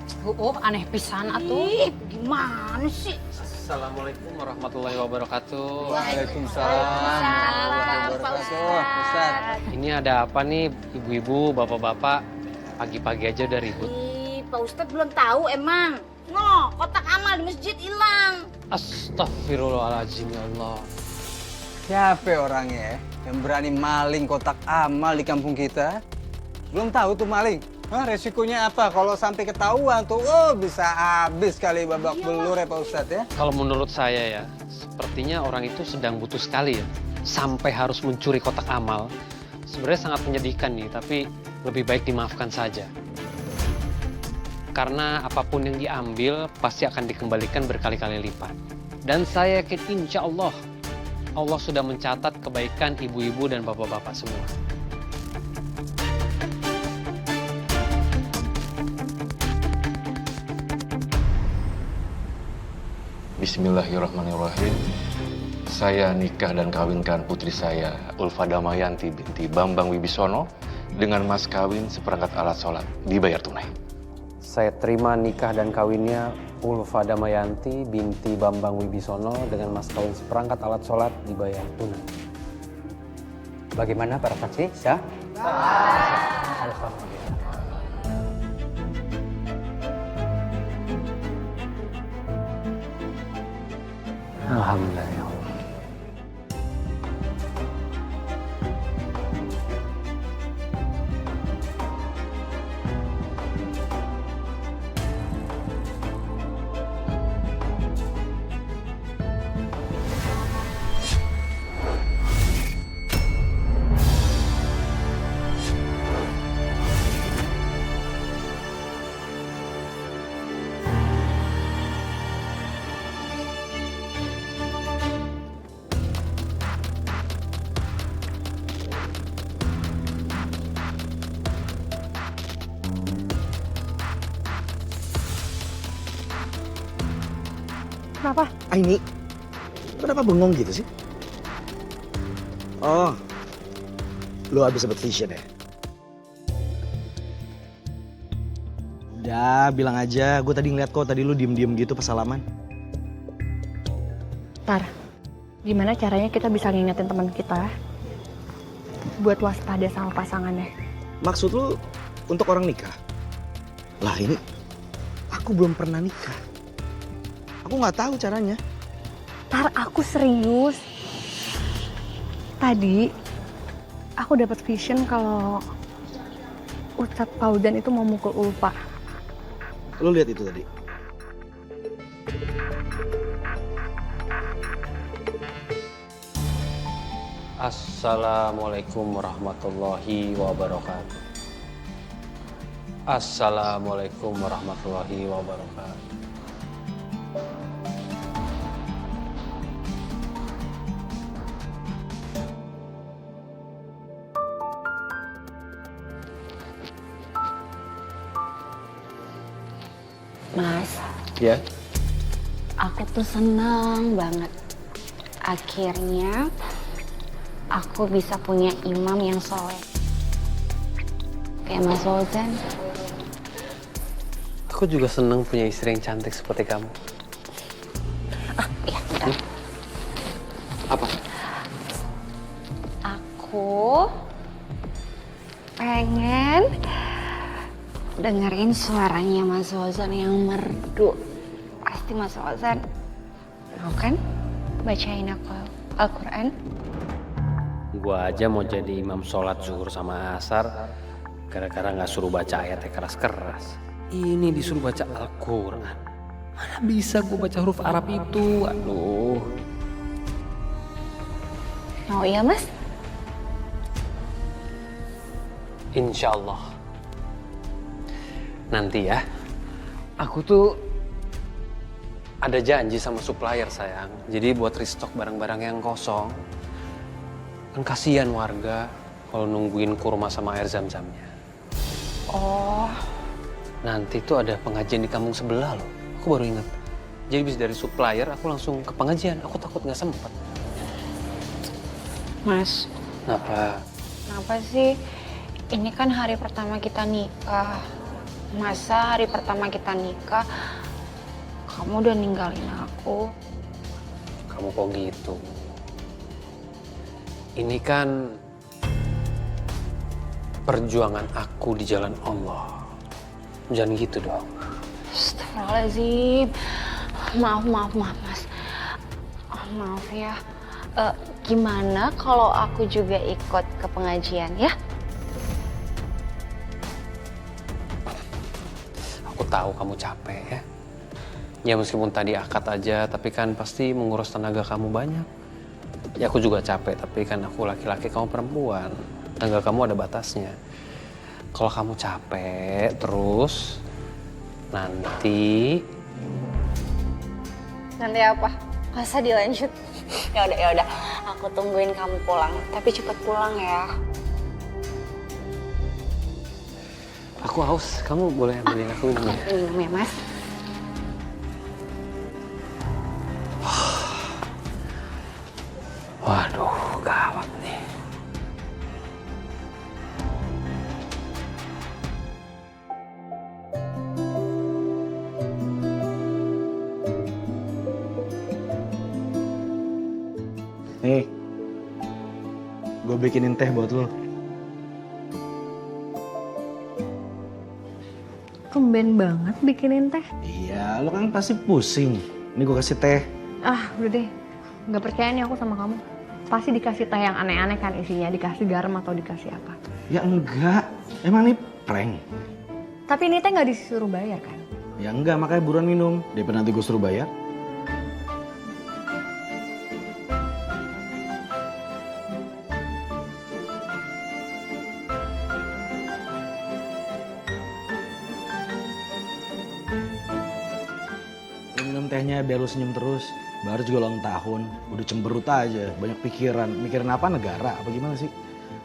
aneh pisan atuh. Gimana sih? Assalamualaikum warahmatullahi wabarakatuh. Waalaikumsalam. Ustaz. Ini ada apa nih, ibu-ibu, bapak-bapak? Pagi-pagi aja udah ribut. Ih, Pak Ustadz belum tahu emang. No, kotak amal di masjid hilang. Astagfirullahaladzim ya Allah. Siapa orangnya yang berani maling kotak amal di kampung kita? Belum tahu tuh maling. Resikonya apa? Kalau sampai ketahuan tuh, bisa habis kali babak belur ya Pak Ustadz ya. Kalau menurut saya ya, sepertinya orang itu sedang butuh sekali ya. Sampai harus mencuri kotak amal. Sebenarnya sangat menyedihkan nih, tapi lebih baik dimaafkan saja. Karena apapun yang diambil pasti akan dikembalikan berkali-kali lipat. Dan saya yakin insya Allah, Allah sudah mencatat kebaikan ibu-ibu dan bapak-bapak semua. Bismillahirrahmanirrahim. Saya nikah dan kawinkan putri saya, Ulfa Damayanti binti Bambang Wibisono, dengan mas kawin seperangkat alat sholat, dibayar tunai. Saya terima nikah dan kawinnya Ulfa Damayanti binti Bambang Wibisono dengan mas kawin seperangkat alat sholat dibayar tunai. Bagaimana para saksi? Sah? Alhamdulillah. Alhamdulillah ya Allah. Kenapa? Aini, kenapa bengong gitu sih? Oh, lu habis dapet vision ya? Udah, bilang aja. Gue tadi ngeliat kok, tadi lu diem-diem gitu pas salaman. Tar, gimana caranya kita bisa ngingetin teman kita buat waspada sama pasangannya? Maksud lu untuk orang nikah? Lah ini, aku belum pernah nikah. Aku nggak tahu caranya. Tar, aku serius. Tadi aku dapat vision kalau Ustadz Fauzan itu mau mukul Ulfa. Lu lihat itu tadi? Assalamualaikum warahmatullahi wabarakatuh. Assalamualaikum warahmatullahi wabarakatuh. Mas, Ya, Aku tuh senang banget. Akhirnya aku bisa punya imam yang soleh. Kayak Mas Fauzan. Aku juga seneng punya istri yang cantik seperti kamu. Iya, bentar. Apa? Aku pengen dengerin suaranya Mas Fauzan yang merdu. Pasti Mas Fauzan mau kan bacain aku Al-Quran? Gua aja mau jadi imam sholat zuhur sama asar gara-gara nggak suruh baca ayatnya keras-keras. Ini disuruh baca Al-Quran. Mana bisa gue baca huruf Arab itu? Aduh. Mau ya Mas? Insya Allah. Nanti ya, aku tuh ada janji sama supplier sayang. Jadi buat restock barang-barang yang kosong. Kan kasihan warga kalau nungguin kurma sama air zam-zamnya. Oh. Nanti tuh ada pengajian di kampung sebelah loh. Aku baru ingat. Jadi bis dari supplier aku langsung ke pengajian. Aku takut nggak sempet. Mas. Kenapa? Kenapa sih? Ini kan hari pertama kita nikah. Masa hari pertama kita nikah, kamu udah ninggalin aku? Kamu kok gitu? Ini kan perjuangan aku di jalan Allah. Jangan gitu dong. Astagfirullahaladzim. Maaf Mas. Maaf ya. Gimana kalau aku juga ikut ke pengajian ya? Aku tahu kamu capek ya. Ya meskipun tadi akad aja, tapi kan pasti menguras tenaga kamu banyak. Ya aku juga capek, tapi kan aku laki-laki, kamu perempuan. Tenaga kamu ada batasnya. Kalau kamu capek terus, nanti apa? Masa dilanjut? Ya udah. Aku tungguin kamu pulang. Tapi cepet pulang ya. Aku haus, kamu boleh ambilin aku minum ya? Minum ya Mas. Waduh, gawat nih. Nih, gue bikinin teh buat lo. Tumben banget bikinin teh. Iya, lo kan pasti pusing. Ini gue kasih teh. Ah, udah deh. Nggak percaya nih aku sama kamu. Pasti dikasih teh yang aneh-aneh kan isinya. Dikasih garam atau dikasih apa. Ya enggak, emang ini prank. Tapi ini teh nggak disuruh bayar kan? Ya enggak, makanya buruan minum. Daripada nanti gue suruh bayar. Lu minum tehnya biar lu senyum terus. Baru juga ulang tahun, udah cemberut aja, banyak pikiran. Mikirin apa, negara, apa gimana sih?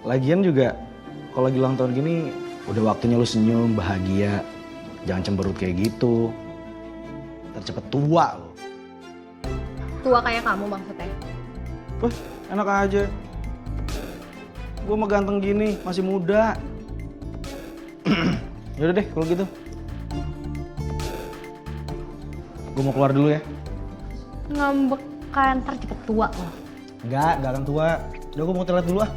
Lagian juga, kalau lagi ulang tahun gini, udah waktunya lu senyum, bahagia. Jangan cemberut kayak gitu. Ntar cepet tua lu. Tua kayak kamu maksudnya? Wah, enak aja. Gue mah ganteng gini, masih muda. Yaudah deh, kalau gitu. Gue mau keluar dulu ya. Ngambek kan, ntar cepet tua loh. Enggak akan tua. Udah gue mau toilet dulu ah.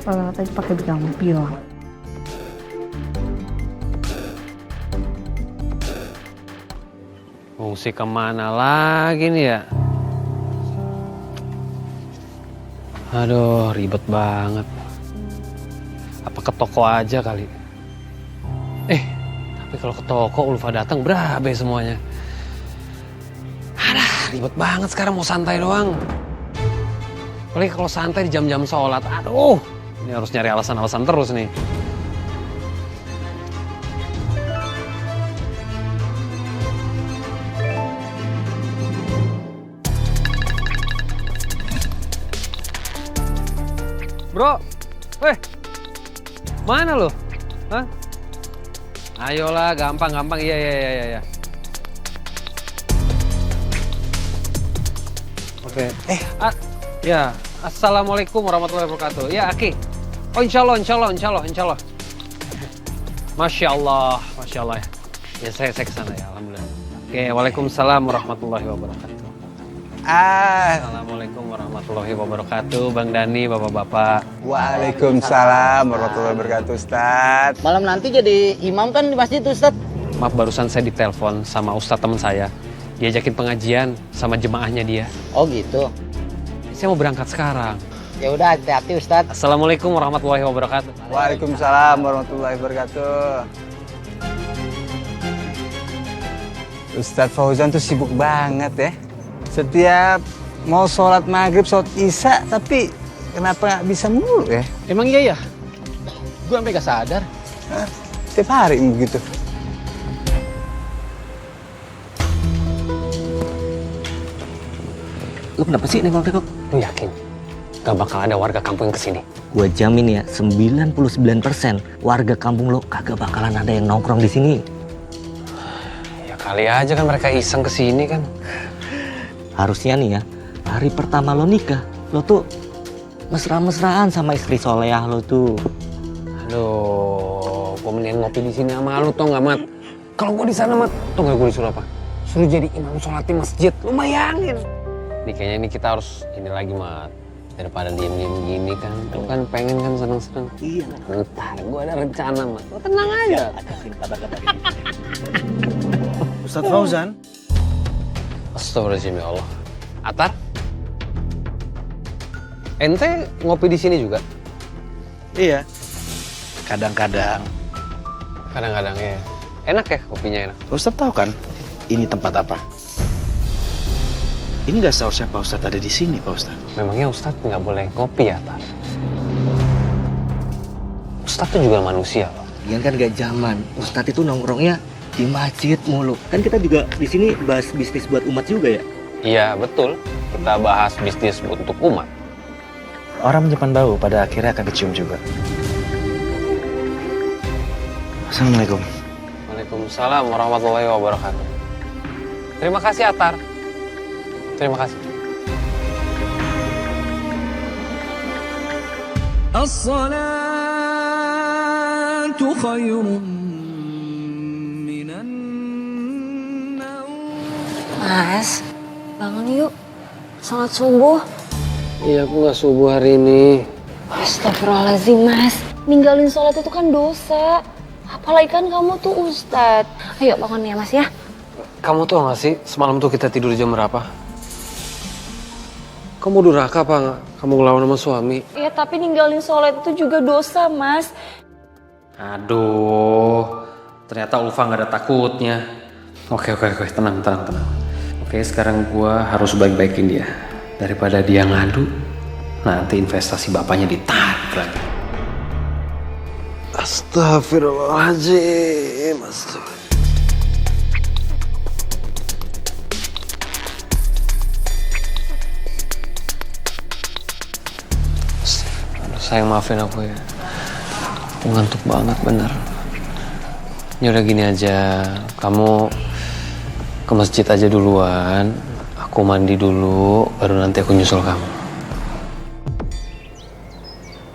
Kalau tadi pakai bilang bilang. Fungsi kemana lagi nih ya? Aduh, ribet banget. Apa ke toko aja kali? Tapi kalau ke toko Ulfa datang berabe semuanya. Aduh, ribet banget sekarang mau santai doang. Apalagi kalau santai di jam-jam sholat. Aduh, ini harus nyari alasan-alasan terus nih. Bro, mana lo? Hah? Ayolah, gampang. Iya. Oke. Ya, assalamualaikum warahmatullahi wabarakatuh. Ya, Aki. Oh, insya Allah. Masya Allah ya. Ya, saya kesana ya, alhamdulillah. Oke, waalaikumsalam warahmatullahi wabarakatuh. Assalamualaikum warahmatullahi wabarakatuh, Bang Dani, bapak-bapak. Waalaikumsalam warahmatullahi wabarakatuh, Ustadz. Malam nanti jadi imam kan di masjid tuh, Ustadz? Maaf, barusan saya ditelepon sama ustadz teman saya. Diajakin pengajian sama jemaahnya dia. Oh gitu. Saya mau berangkat sekarang. Ya udah, hati-hati Ustadz. Assalamualaikum warahmatullahi wabarakatuh. Waalaikumsalam warahmatullahi wabarakatuh. Ustadz Fauzan tuh sibuk banget ya. Setiap mau sholat maghrib, sholat isya, tapi kenapa nggak bisa mulu ya? Emang iya ya? Gue sampai gak sadar. Setiap hari begitu. Lu kenapa sih nengok-nengok? Lu yakin? Gak bakal ada warga kampung yang kesini? Gua jamin ya, 99% warga kampung lo kagak bakalan ada yang nongkrong di sini. Ya kali aja kan mereka iseng kesini kan. Harusnya nih ya, hari pertama lo nikah, lo tuh mesra-mesraan sama istri solehah lo tuh. Aduh, gue mendingan ngopi di sini sama lu, tau gak, Mat? Kalau gue di sana, Mat, tau gak gue disuruh apa? Suruh jadi imam sholat di masjid, lu bayangin. Nih kayaknya ini kita harus ini lagi, Mat. Daripada diem-diem gini kan, lu kan pengen kan seneng-seneng. Iya. Ntar gue ada rencana, Mat. Lu tenang aja. Ustadz Fauzan. Astagfirullahaladzim ya Allah. Atar? Ente ngopi di sini juga? Iya. Kadang-kadang. Kadang-kadang ya. Enak ya kopinya enak? Ustadz tahu kan ini tempat apa? Ini nggak seharusnya Pak Ustadz ada di sini, Pak Ustadz. Memangnya Ustadz nggak boleh ngopi ya, Tar? Ustadz tuh juga manusia loh. Gian kan gak zaman, Ustadz itu nongkrongnya di masjid mulu. Kan kita juga di sini bahas bisnis buat umat juga ya? Iya, betul. Kita bahas bisnis untuk umat. Orang menyimpan bau pada akhirnya akan kecium juga. Assalamualaikum. Waalaikumsalam warahmatullahi wabarakatuh. Terima kasih, Atar. Terima kasih. As-salatu khairun minan naum. Mas, bangun yuk. Salat subuh. Iya, aku nggak subuh hari ini. Astagfirullahaladzim, Mas. Ninggalin sholat itu kan dosa. Apalagi kan kamu tuh Ustadz. Ayo bangun ya, Mas ya. Kamu tau gak sih, semalam tuh kita tidur jam berapa? Kamu durhaka apa nggak? Kamu ngelawan sama suami? Ya, tapi ninggalin sholat itu juga dosa, Mas. Aduh, ternyata Ulfa nggak ada takutnya. Oke, tenang. Oke, sekarang gua harus baik-baikin dia. Daripada dia ngadu, nanti investasi bapaknya ditarik lagi. Astagfirullahaladzim. Sayang, maafin aku ya. Aku ngantuk banget bener. Ya udah gini aja, kamu ke masjid aja duluan. Aku mandi dulu, baru nanti aku nyusul kamu.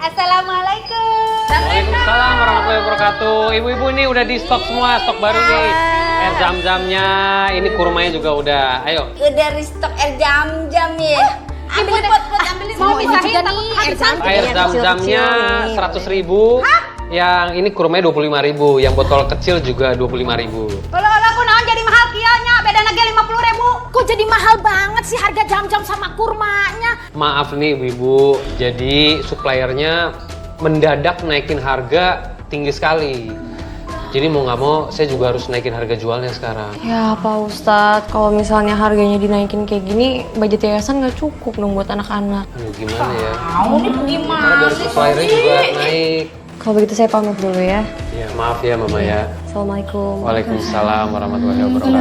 Assalamualaikum. Waalaikumsalam warahmatullahi wabarakatuh. Ibu-ibu ini udah di stok semua, stok baru nih. Air zam-zamnya, ini kurmanya juga udah. Ayo. Udah restock air jam-jam ya. Ambil pot ambilin semua juga nih Air zam-zamnya 100.000. Yang ini kurmanya 25.000, yang botol kecil juga 25.000. Kalau aku naon jadi mahal kianya, beda lagi 50.000. Kok jadi mahal banget sih harga jam-jam sama kurmanya? Maaf nih ibu, jadi suppliernya mendadak naikin harga tinggi sekali. Jadi mau nggak mau saya juga harus naikin harga jualnya sekarang. Ya Pak Ustadz, kalau misalnya harganya dinaikin kayak gini, budget yayasan nggak cukup dong buat anak-anak. Aduh, gimana ya? Ini gimana? Karena dari suppliernya juga naik. Kalau begitu saya pamit dulu ya. Ya maaf ya Mama ya. Assalamualaikum. Waalaikumsalam warahmatullahi wabarakatuh.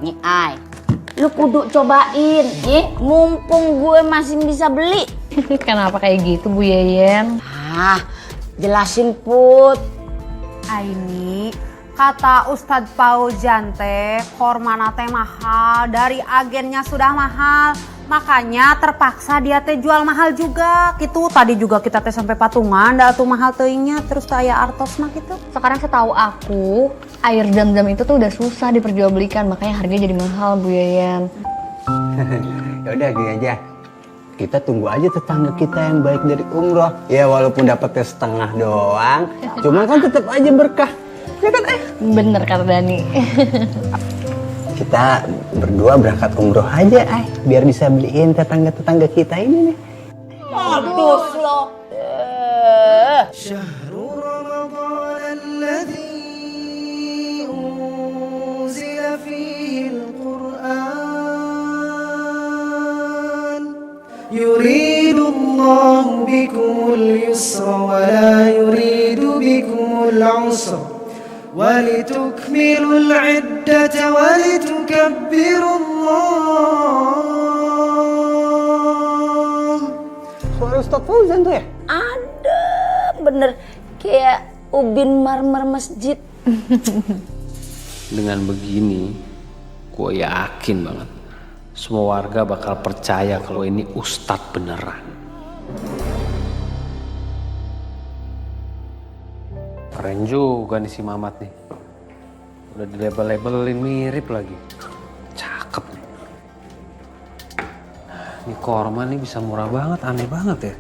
Nih Ai, lu kudu cobain ya, mumpung gue masih bisa beli. Kenapa kayak gitu Bu Yeyen? Jelasin Put. Aini, Kata Ustadz Fauzan teh, kormana teh mahal, dari agennya sudah mahal. Makanya terpaksa dia teh jual mahal juga gitu. Tadi juga kita teh sampai patungan, dah tuh mahal teuingnya, terus teh aya artosna gitu. Sekarang setahu aku, air zam-zam itu tuh udah susah diperjualbelikan, makanya harganya jadi mahal, Bu Yayan. Ya udah gini aja. Kita tunggu aja tetangga kita yang baik dari umroh. Ya walaupun dapetnya setengah doang, cuma kan tetap aja berkah. Ya kan Bener kata Dani. Kita berdua berangkat umroh aja, biar bisa beliin tetangga-tetangga kita ini nih. Modus lo. شهر رمضان الذي أنزل فيه القرآن يريد الله بكم اليسر ولا يريد بكم العسر ولتكملوا العدة ولتكبروا الله. Suara Ustadz Fauzan tuh ya? Ada, bener kayak ubin marmer masjid. Dengan begini, gue yakin banget semua warga bakal percaya kalau ini ustadz beneran. Keren juga nih si Mamat nih. Udah dilabel-labelin mirip lagi. Cakep nih. Ini korma nih bisa murah banget, aneh banget ya.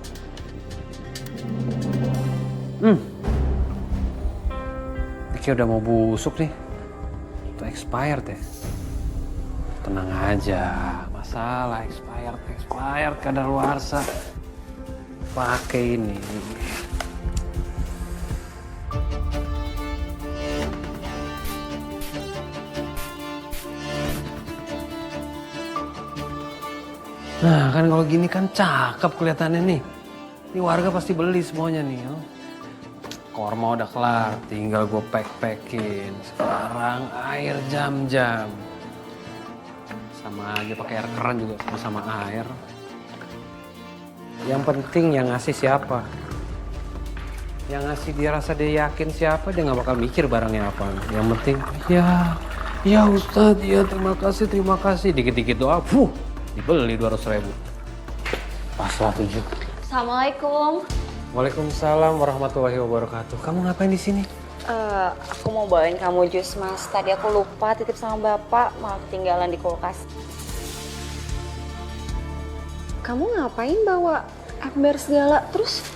Ini kayak udah mau busuk nih. Itu expired ya. Tenang aja, masalah expired kadaluarsa. Pakai ini. Nah kan kalau gini kan cakep kelihatannya nih. Ini warga pasti beli semuanya nih. Oh. Korma udah kelar, tinggal gue pack-packin. Sekarang air jam-jam. Sama aja pakai air keran juga sama air. Yang penting yang ngasih siapa. Yang ngasih dia rasa dia yakin siapa, dia nggak bakal mikir barangnya apa. Yang penting, ya Ustadz, ya terima kasih. Dikit-dikit doa, dibeli 200.000. Paslah 7. Assalamualaikum. Waalaikumsalam warahmatullahi wabarakatuh. Kamu ngapain di sini? Aku mau bawain kamu jus, Mas. Tadi aku lupa titip sama Bapak, malah ketinggalan di kulkas. Kamu ngapain bawa ember segala? Terus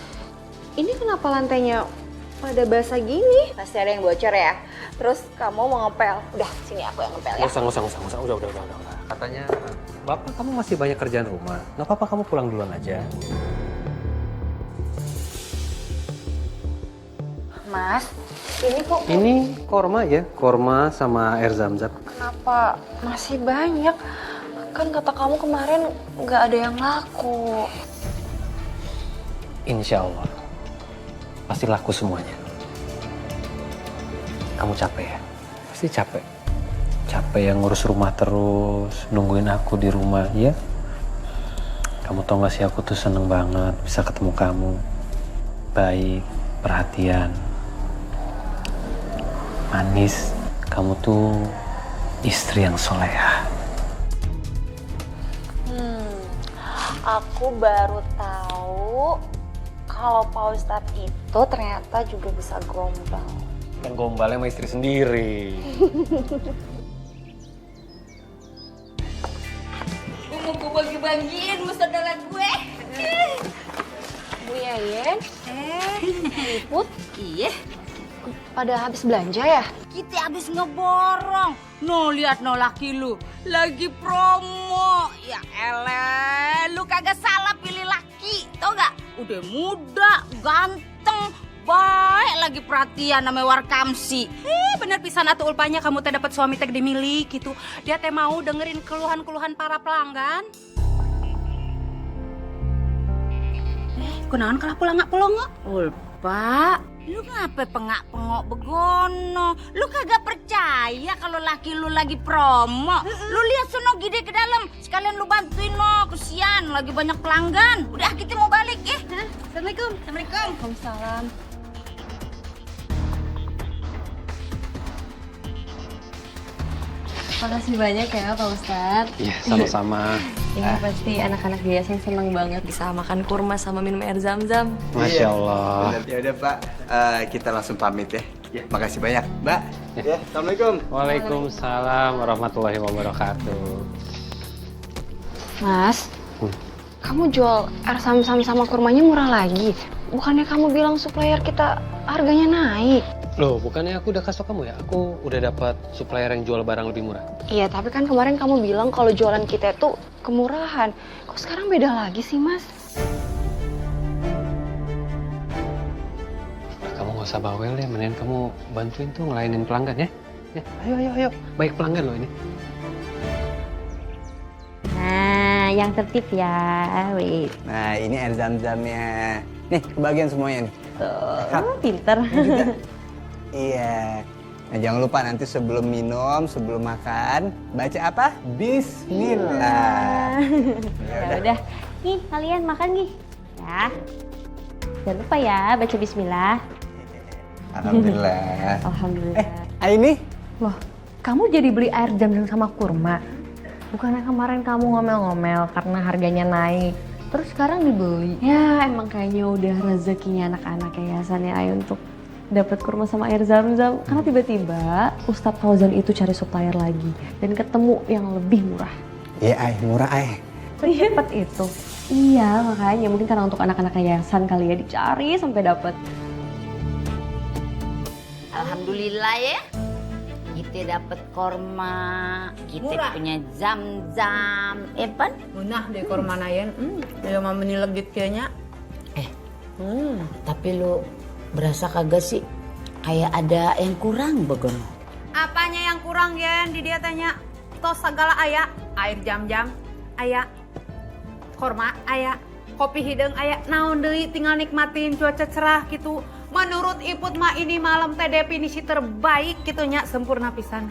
ini kenapa lantainya pada basah gini? Pasti ada yang bocor ya. Terus kamu mau ngepel. Udah, sini aku yang ngepel ya. Nggak usah. Udah. Katanya, Bapak kamu masih banyak kerjaan rumah. Nggak apa-apa kamu pulang duluan aja. Mas, ini kok... Ini korma ya, korma sama air zam-zam. Kenapa masih banyak? Kan kata kamu kemarin nggak ada yang laku. Insya Allah, pasti laku semuanya. Kamu capek ya? Pasti capek. Capek yang ngurus rumah terus, nungguin aku di rumah, ya? Kamu tau gak sih, aku tuh seneng banget bisa ketemu kamu. Baik, perhatian, manis. Kamu tuh istri yang solehah. Aku baru tahu kalau Pak Ustadz itu ternyata juga bisa gombal. Yang gombalnya sama istri sendiri. Mau gue bagi-bagiin sama saudara gue. Bu Yayen, Liput, Iya. pada habis belanja ya? Kita habis ngeborong. No, lihat no laki lu. Lagi promo. Ya elah, lu kagak salah pilih laki. Tau gak? Udah muda, ganteng, baik lagi perhatian namanya Warkamsi. Bener pisan atuh ulpanya kamu teh dapat suami teh gede milik gitu. Dia teh mau dengerin keluhan-keluhan para pelanggan. Kunaon kalah pelangak-pelongok? Ulpa, lu ngapa pengak-pengok begono? Lu kagak percaya kalau laki lu lagi promo? Lu lihat sono gede ke dalam, sekalian lu bantuin no, kesian lagi banyak pelanggan. Udah kita mau balik ya. Assalamualaikum. Assalamualaikum. Waalaikumsalam. Makasih banyak ya Pak Ustadz. Iya, sama-sama. Ini pasti anak-anak yayasan seneng banget bisa makan kurma sama minum air zam-zam. Masya Allah. Benar, ya udah Pak, kita langsung pamit ya. Makasih banyak, Mbak. Ya, Assalamualaikum. Waalaikumsalam warahmatullahi wabarakatuh. Mas, kamu jual air zam-zam sama kurmanya murah lagi. Bukannya kamu bilang supplier kita harganya naik? Loh, bukannya aku udah kasih kamu ya? Aku udah dapat supplier yang jual barang lebih murah. Iya, tapi kan kemarin kamu bilang kalau jualan kita itu kemurahan. Kok sekarang beda lagi sih, Mas? Udah, kamu gak usah bawel deh, mendingan kamu bantuin tuh ngelayanin pelanggan ya. Ya, ayo. Baik pelanggan loh ini. Nah, yang tertib ya, wait. Nah, ini air zam-zamnya. Nih, kebagian semuanya nih. Tuh, pinter. Iya. Nah, jangan lupa nanti sebelum minum, sebelum makan, baca apa? Bismillah. Ya udah, nih kalian makan nih. Ya. Jangan lupa ya baca bismillah. Alhamdulillah. Alhamdulillah. Ini? Loh, kamu jadi beli air zam-zam sama kurma? Bukannya kemarin kamu ngomel-ngomel karena harganya naik, terus sekarang dibeli? Ya emang kayaknya udah rezekinya anak-anak yayasan ya Ay untuk dapat kurma sama air zam-zam. Karena tiba-tiba Ustadz Fauzan itu cari supplier lagi dan ketemu yang lebih murah. Iya Ay, murah Ay. Cepat itu. Iya makanya mungkin karena untuk anak-anak yayasan kali ya dicari sampai dapat. Alhamdulillah ya. Kita dapat korma, kita Murah. punya zam-zam. Evan? Munah deh korma nayan. Dia mah menilegit kayaknya. Tapi lu berasa kagak sih kayak ada yang kurang begon? Apanya yang kurang Yen? Di dia tanya. Tos segala aya. Air jam-jam aya. Korma aya. Kopi hidung aya. Naon deui tinggal nikmatin cuaca cerah gitu. Menurut Iput mah ini malam teh definisi terbaik gitunya, sempurna pisan.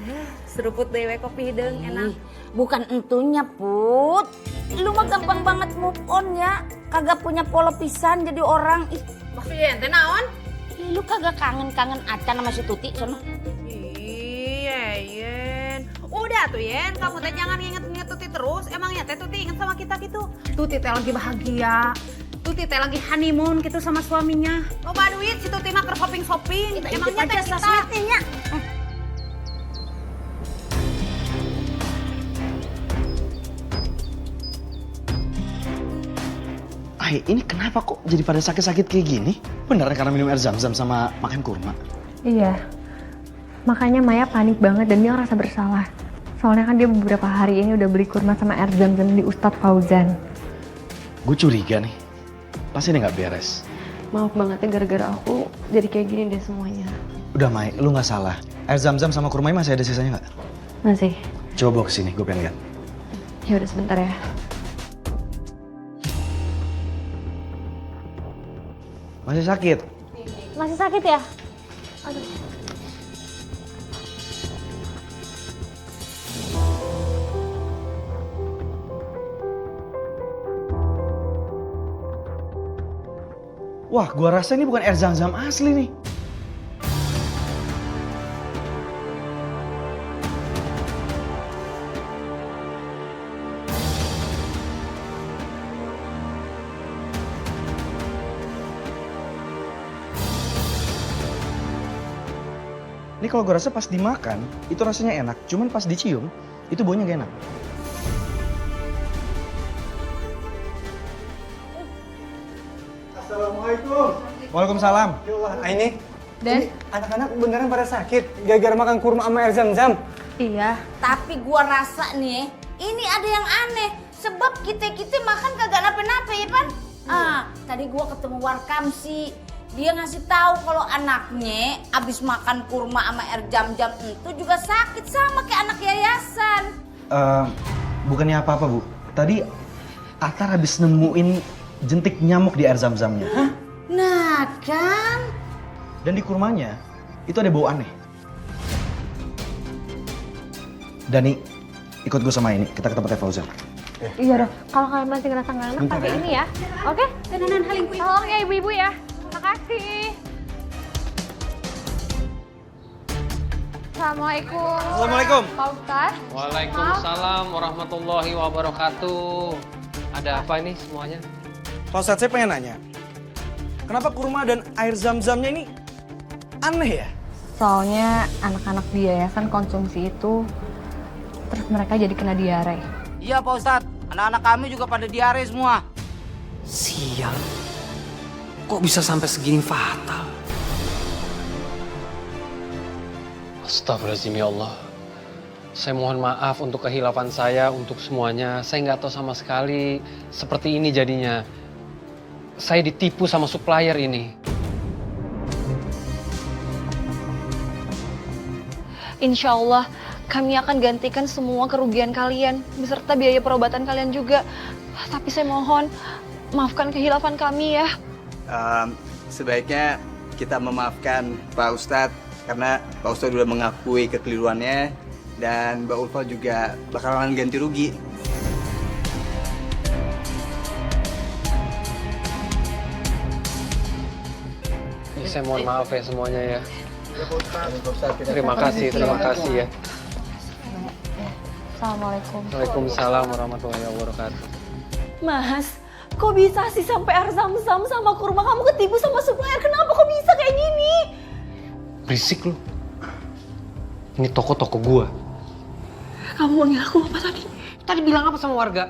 Seruput dewe kopi hidung enak. Bukan entunya Put. Lu mah gampang banget move on ya. Kagak punya pola pisan jadi orang. Ih, Maksudnya ente naon? lu kagak kangen-kangen acan sama si Tuti sono. Iya, Yen. Udah tuh Yen, kamu teh jangan nginget-nginget Tuti terus. Emangnya teh Tuti inget sama kita gitu? Tuti teh lagi bahagia. Tuti teh lagi honeymoon gitu sama suaminya. Loba duit si Tuti mah ke shopping-shopping. Emangnya teh kita. Ay, ini kenapa kok jadi pada sakit-sakit kayak gini? Beneran karena minum air zam-zam sama makan kurma? Iya, makanya Maya panik banget dan dia ngerasa bersalah. Soalnya kan dia beberapa hari ini udah beli kurma sama air zam-zam di Ustadz Fauzan. Gue curiga nih, pasti ini nggak beres. Maaf banget ya gara-gara aku jadi kayak gini deh semuanya. Udah Mai, lu nggak salah. Air zam-zam sama kurma masih ada sisanya nggak? Masih. Coba bawa kesini, gue pengen lihat. Ya udah sebentar ya. Masih sakit? Masih sakit ya? Aduh. Wah, gua rasa ini bukan air zam-zam asli nih. Ini kalau gue rasa pas dimakan, itu rasanya enak. Cuman pas dicium, itu baunya gak enak. Assalamualaikum. Waalaikumsalam. Ya Allah, ini. Dan? Anak-anak beneran pada sakit gara-gara makan kurma sama air zam-zam. Iya. Tapi gua rasa nih, ini ada yang aneh. Sebab kita makan kagak nape-nape ya Pan? Tadi gua ketemu Warkam sih. Dia ngasih tahu kalau anaknya abis makan kurma sama air jam-jam itu juga sakit sama kayak anak yayasan. Bukannya apa-apa, Bu. Tadi Atar habis nemuin jentik nyamuk di air zam-zamnya. Nah kan? Dan di kurmanya, itu ada bau aneh. Dani, ikut gue sama ini. Kita ke tempatnya Fauzan. Iya dong. Kalau kalian masih ngerasa nggak enak, pakai ini ya. Oke? Tenanan halingku. Tolong ya ibu-ibu ya. Makasih. Assalamualaikum. Assalamualaikum. Pak Ustadz. Waalaikumsalam warahmatullahi wabarakatuh. Ada apa ini semuanya? Pak Ustadz, saya pengen nanya. Kenapa kurma dan air zam-zamnya ini aneh ya? Soalnya anak-anak di yayasan konsumsi itu, terus mereka jadi kena diare. Iya Pak Ustadz, anak-anak kami juga pada diare semua. Sial. Kok bisa sampai segini fatal? Astagfirullahaladzim ya Allah. Saya mohon maaf untuk kehilafan saya, untuk semuanya. Saya nggak tahu sama sekali seperti ini jadinya. Saya ditipu sama supplier ini. Insya Allah, kami akan gantikan semua kerugian kalian, beserta biaya perobatan kalian juga. Tapi saya mohon, maafkan kehilafan kami ya. Sebaiknya kita memaafkan Pak Ustadz karena Pak Ustadz udah mengakui kekeliruannya dan Mbak Ulfa juga bakalan ganti rugi. Saya mohon maaf ya semuanya ya. Terima kasih ya. Assalamualaikum. Waalaikumsalam warahmatullahi wabarakatuh. Mas, kok bisa sih sampai air zam-zam sama kurma kamu ketipu sama supplier? Kenapa kok bisa kayak gini? Berisik lu. Ini toko-toko gua. Kamu manggil aku apa tadi? Tadi bilang apa sama warga?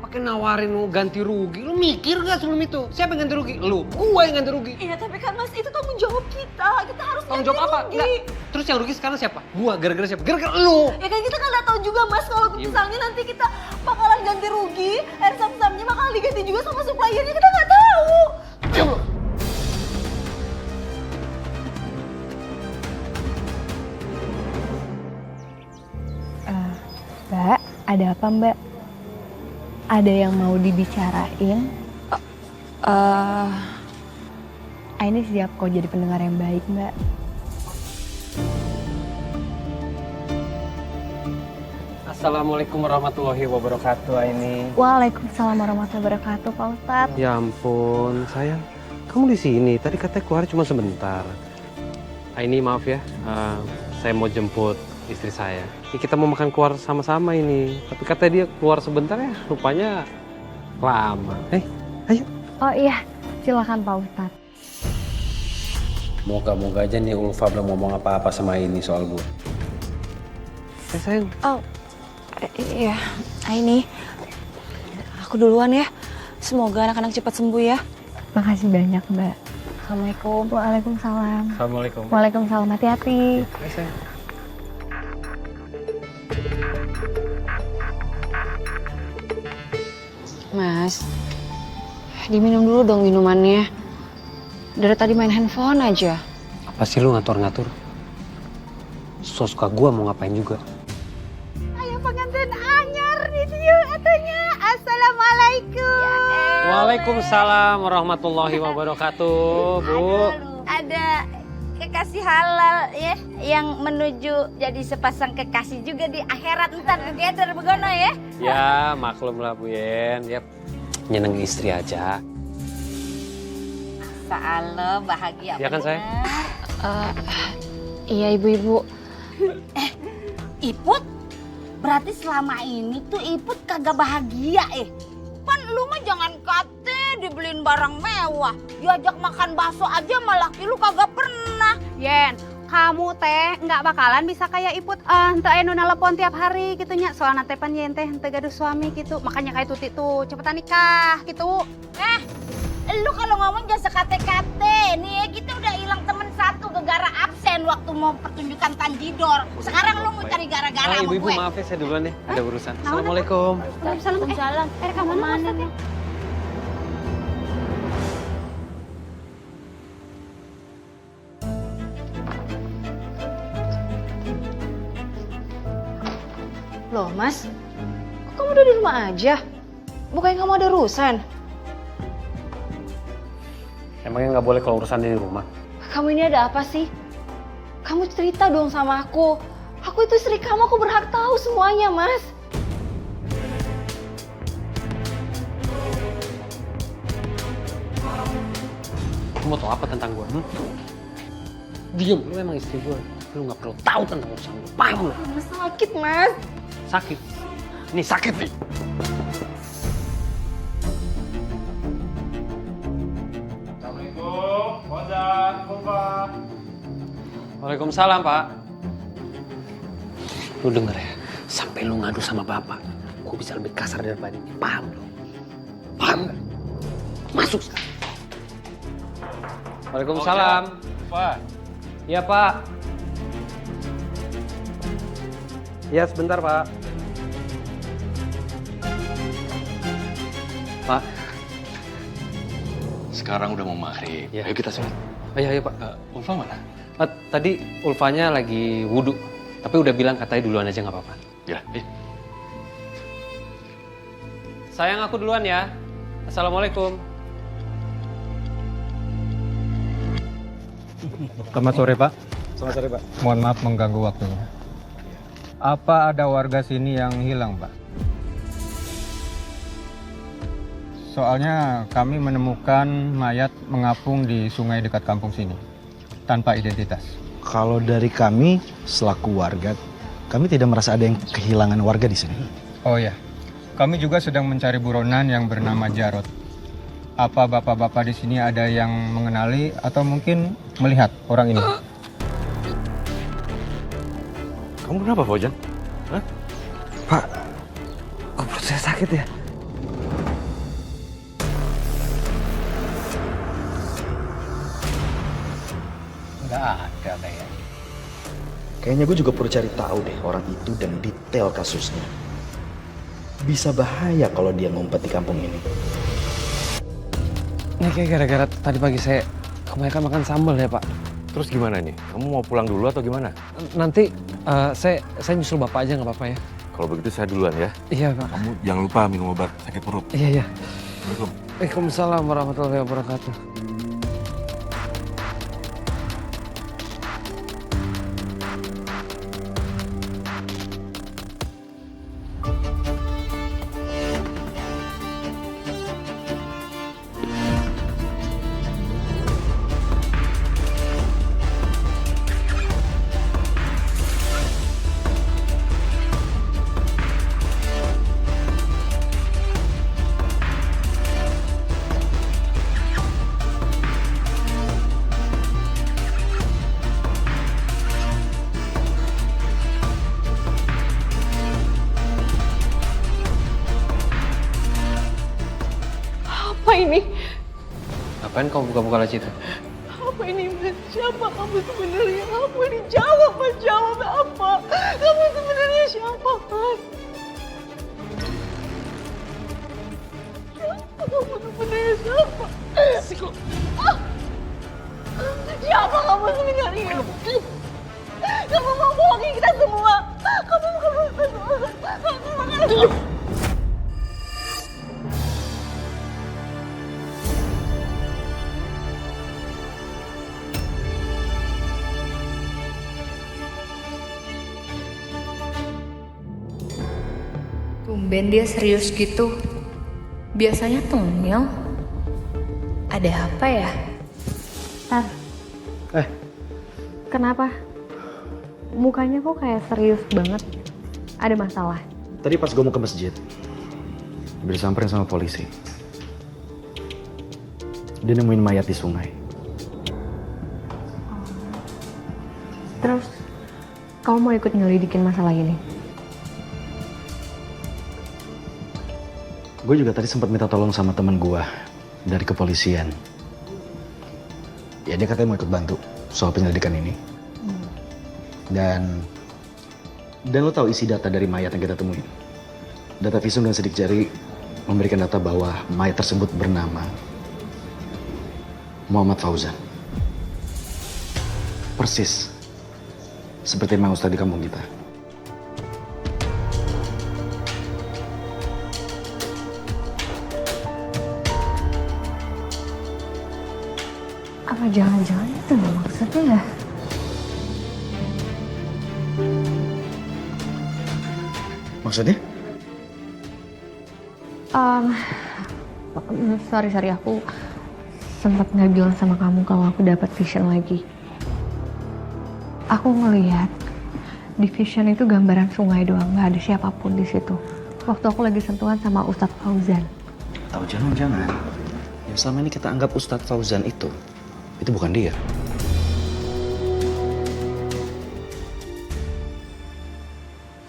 Pakai nawarin lu ganti rugi. Lu mikir gak sebelum itu? Siapa yang ganti rugi? Lu. Gua yang ganti rugi. Iya, tapi kan Mas, itu tanggung jawab kita. Kita harus Tanggung ganti jawab apa? rugi. Enggak. Terus yang rugi sekarang siapa? Gua. Gara-gara siapa? Gara-gara lu. Ya kan kita kan nggak tahu juga Mas, kalau misalnya nanti kita bakalan ganti rugi, air zam-zamnya bakalan diganti juga sama suppliernya, kita nggak tahu. Mbak, ada apa Mbak? Ada yang mau dibicarain? Ini siap kok jadi pendengar yang baik Mbak. Assalamualaikum warahmatullahi wabarakatuh ini. Waalaikumsalam warahmatullahi wabarakatuh Pak Ustadz. Ya ampun, sayang. Kamu di sini. Tadi katanya keluar cuma sebentar. Ini maaf ya. Saya mau jemput istri saya. Ini kita mau makan keluar sama-sama ini. Tapi katanya dia keluar sebentar ya. Rupanya lama. Ayo. Oh iya, silakan Pak Ustadz. Moga-moga aja nih Ulfa belum ngomong apa-apa sama ini soal gue. Sayang. Oh, iya. Ini aku duluan ya. Semoga anak-anak cepat sembuh ya. Makasih banyak Mbak. Assalamualaikum. Waalaikumsalam. Assalamualaikum. Waalaikumsalam. Hati-hati. Mas, diminum dulu dong minumannya. Dari tadi main handphone aja. Apa sih lu ngatur-ngatur? Suka gua mau ngapain juga. Ayo pengantin anyar nih dia katanya. Assalamualaikum. Waalaikumsalam warahmatullahi wabarakatuh, Bu. Ada kekasih halal ya yang menuju jadi sepasang kekasih juga di akhirat ntar together begono ya. Ya maklum lah Bu Yen, ya nyenengin istri aja. Masa bahagia Ya kan saya? Iya ibu-ibu. Iput, berarti selama ini tuh Iput kagak bahagia Pan lu mah jangan kate dibeliin barang mewah. Diajak makan bakso aja malah lu kagak pernah. Yen, kamu teh nggak bakalan bisa kayak Iput ente anu nelpon tiap hari gitunya. Soalnya teh pan yen teh ente gaduh suami gitu. Makanya kayak Tuti tuh cepetan nikah gitu. Lu kalau ngomong jangan sekate-kate. Nih ya, kita udah hilang temen satu gara-gara absen waktu mau pertunjukan Tanjidor. Sekarang lu mau cari gara-gara sama Ibu-ibu gue. maaf ya saya duluan ya, ada urusan. Assalamualaikum. Waalaikumsalam. Kamu mana nih? Loh Mas, kok kamu udah di rumah aja? Bukannya kamu ada urusan? Emangnya nggak boleh kalau urusan di rumah? Kamu ini ada apa sih? Kamu cerita dong sama aku. Aku itu istri kamu, aku berhak tahu semuanya, Mas. Kamu mau tahu apa tentang gue? Diam, lu emang istri gue. Lu nggak perlu tahu tentang urusan lu. Paham lu? Mas sakit, Mas. Sakit. Ini sakit nih. Assalamualaikum, Ozan, Bapak. Waalaikumsalam, Pak. Lu denger ya, sampai lu ngadu sama bapak, gue bisa lebih kasar daripada ini. Paham lu? Paham gak? Masuk sekarang. Waalaikumsalam. Pak. Iya, Pak. Iya, sebentar, Pak. Pak. Sekarang udah mau maghrib. Ya. Ayo kita sholat. Ayo, Pak. Ulfa mana? Tadi Ulfanya lagi wudhu, tapi udah bilang katanya duluan aja nggak apa-apa. Ya, Sayang, aku duluan ya. Assalamualaikum. Selamat sore, Pak. Selamat sore, Pak. Mohon maaf mengganggu waktunya. Apa ada warga sini yang hilang, Pak? Soalnya kami menemukan mayat mengapung di sungai dekat kampung sini, tanpa identitas. Kalau dari kami selaku warga, kami tidak merasa ada yang kehilangan warga di sini. Oh ya, kami juga sedang mencari buronan yang bernama Jarot. Apa bapak-bapak di sini ada yang mengenali atau mungkin melihat orang ini? Kamu kenapa, Fauzan? Hah? Pak, kok perut saya sakit ya? Nggak ada kayaknya. Kayaknya gue juga perlu cari tahu deh orang itu dan detail kasusnya. Bisa bahaya kalau dia ngumpet di kampung ini. Ini kayak gara-gara tadi pagi saya kebanyakan makan sambal ya, Pak. Terus gimana nih? Kamu mau pulang dulu atau gimana? Nanti saya nyusul bapak aja nggak apa-apa ya? Kalau begitu saya duluan ya. Iya, Pak. Kamu jangan lupa minum obat sakit perut. Iya. Assalamualaikum. Waalaikumsalam warahmatullahi wabarakatuh. Apa ini? Ngapain kamu buka-buka laci itu? Apa ini, Mas? Siapa kamu sebenarnya? Apa ini? Jawab, Mas. Jawab apa? Kamu sebenarnya siapa, Mas? Kamu sebenarnya siapa? Siapa kamu sebenarnya? Kamu mau bohongin kita semua. Kamu Tumben dia serius gitu. Biasanya tengil. Ada apa ya? Tar. Kenapa? Mukanya kok kayak serius banget. Ada masalah? Tadi pas gue mau ke masjid, disamperin sama polisi. Dia nemuin mayat di sungai. Terus, kamu mau ikut nyelidikin masalah ini? Gue juga tadi sempat minta tolong sama teman gue dari kepolisian. Ya dia katanya mau ikut bantu soal penyelidikan ini. Dan lo tahu isi data dari mayat yang kita temuin. Data visum dan sidik jari memberikan data bahwa mayat tersebut bernama Muhammad Fauzan. Persis seperti Mang Ustadz di kampung kita. Apa jangan-jangan itu maksudnya ya? Maksudnya? Sorry, aku sempat nggak bilang sama kamu kalau aku dapat vision lagi. Aku ngeliat di vision itu gambaran sungai doang, nggak ada siapapun di situ. Waktu aku lagi sentuhan sama Ustadz Fauzan. Tahu jangan. Yang selama ini kita anggap Ustadz Fauzan itu bukan dia.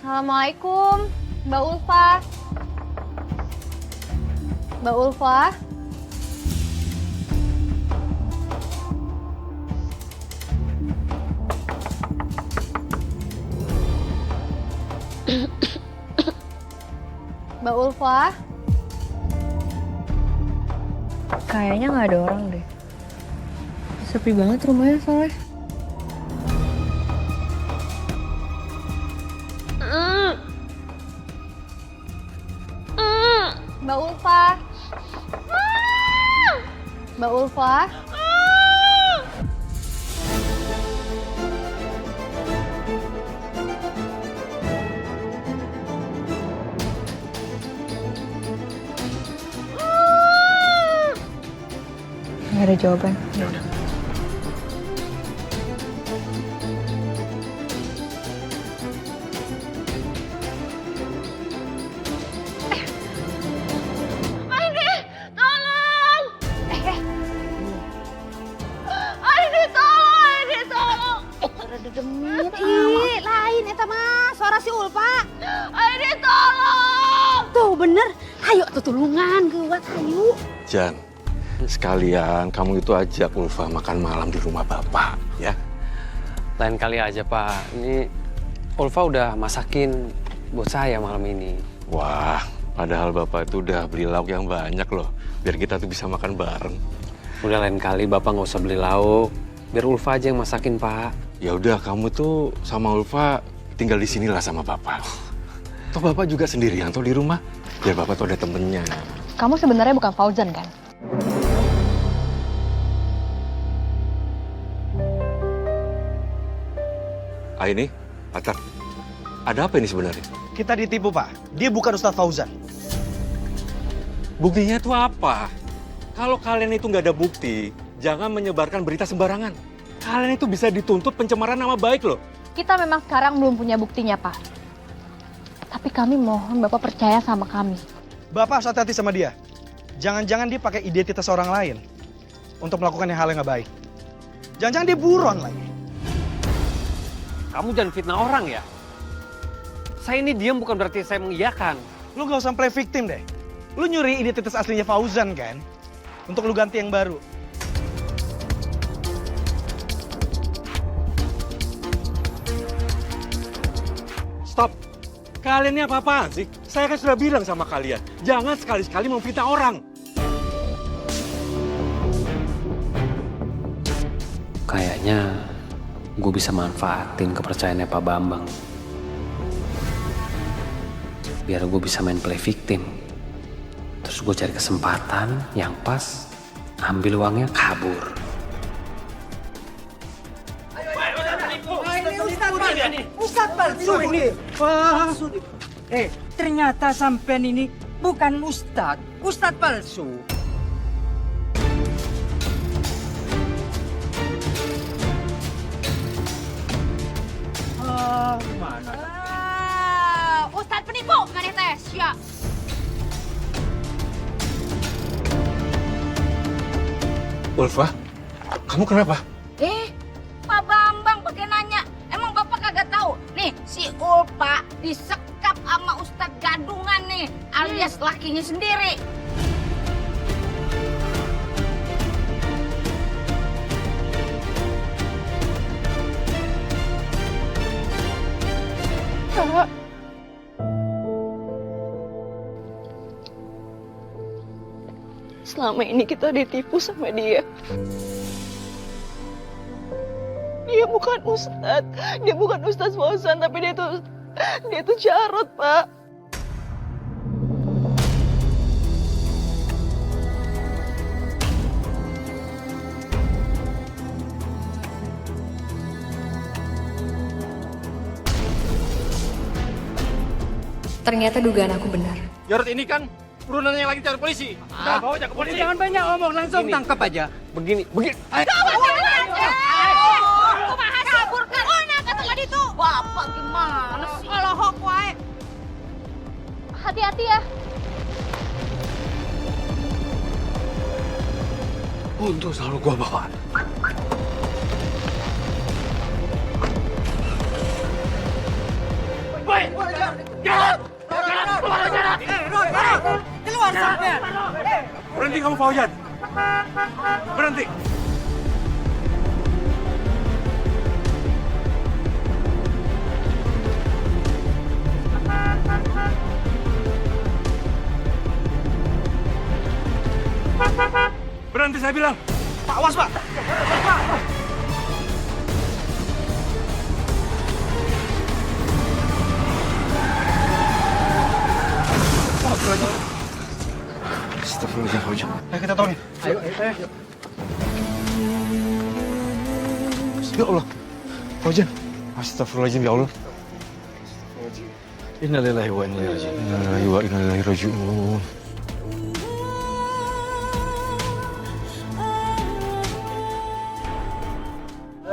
Assalamualaikum, Mbak Ulfa. Mbak Ulfa. Mbak Ulfa. Kayaknya nggak ada orang deh. Sepi banget rumahnya soalnya. Mbak Ulfa. Mbak Ulfa. Nggak ada jawaban. Ya udah. Aini, tolong! Aini, tolong! Rada demit, ih, lain eta mah, suara si Ulfa. Aini, tolong! Tuh bener, ayo tuh tulungan, gawat, ayo. Jan, sekalian kamu itu ajak Ulfa makan malam di rumah Bapak, ya. Lain kali aja, Pak. Ini Ulfa udah masakin buat saya malam ini. Wah, padahal Bapak itu udah beli lauk yang banyak loh, biar kita tuh bisa makan bareng. Udah lain kali Bapak nggak usah beli lauk, biar Ulfa aja yang masakin, Pak. Ya udah, kamu tuh sama Ulfa tinggal di sinilah sama Bapak. Toh Bapak juga sendirian tuh di rumah, biar Bapak tuh ada temennya. Kamu sebenarnya bukan Fauzan kan? Ini, Atak, ada apa ini sebenarnya? Kita ditipu, Pak. Dia bukan Ustadz Fauzan. Buktinya itu apa? Kalau kalian itu nggak ada bukti, jangan menyebarkan berita sembarangan. Kalian itu bisa dituntut pencemaran nama baik loh. Kita memang sekarang belum punya buktinya, Pak. Tapi kami mohon Bapak percaya sama kami. Bapak harus hati-hati sama dia. Jangan-jangan dia pakai identitas orang lain untuk melakukan hal yang nggak baik. Jangan-jangan dia buron lagi. Kamu jangan fitnah orang ya. Saya ini diam bukan berarti saya mengiyakan. Lu gak usah play victim deh. Lu nyuri identitas aslinya Fauzan kan? Untuk lu ganti yang baru. Stop. Kalian ini apa-apaan sih? Saya kan sudah bilang sama kalian, jangan sekali-sekali memfitnah orang. Kayaknya gue bisa manfaatin kepercayaannya Pak Bambang. Biar gue bisa main play victim. Terus gue cari kesempatan yang pas, ambil uangnya kabur. Ustadz palsu ini. Wah, ternyata sampean ini bukan Ustadz palsu. Mana? Ustadz penipu, mana teh? Siap. Ulfa, kamu kenapa? Pak Bambang pakai nanya. Emang Bapak kagak tahu? Nih, si Ulfa disekap sama Ustadz Gadungan nih, alias lakinya sendiri. Kak. Selama ini kita ditipu sama dia. Dia bukan Ustadz. Dia bukan Ustadz Fauzan, tapi dia tuh Jarot, Pak. Ternyata dugaan aku benar. Jarot ini kan buronan yang lagi cari polisi. Nah, bawa aja ke polisi. Jangan banyak ngomong, langsung tangkap aja. Begini. Kabur kan? bapak gimana sih? Kalau hok wae. Hati-hati ya. Untung selalu gua bawa. Keluar sampean. Berhenti kamu, Fauzan. Berhenti. Berhenti saya bilang. Pak, awas Pak. Astagfirullahaladzim, Fauzan. Ayo kita tolongin. Ayo. Ya Allah. Fauzan. Astagfirullahaladzim, ya Allah. Innalillahi wa inna ilaihi raji'un. Innalillahi wa inna ilaihi raji'un.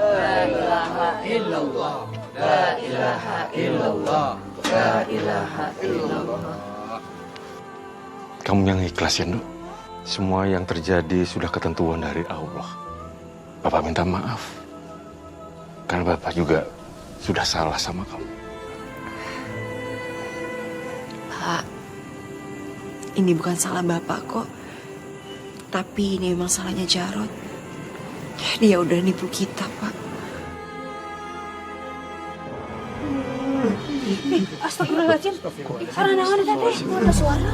La ilaha illallah. La ilaha illallah. La ilaha illallah. Kamu yang ikhlas ya, Nduk. Semua yang terjadi sudah ketentuan dari Allah. Bapak minta maaf. Karena Bapak juga sudah salah sama kamu. Pak, ini bukan salah Bapak kok. Tapi ini memang salahnya Jarot. Dia udah nipu kita, Pak. Astagfirullahaladzim. Karena ada teh, ada suara.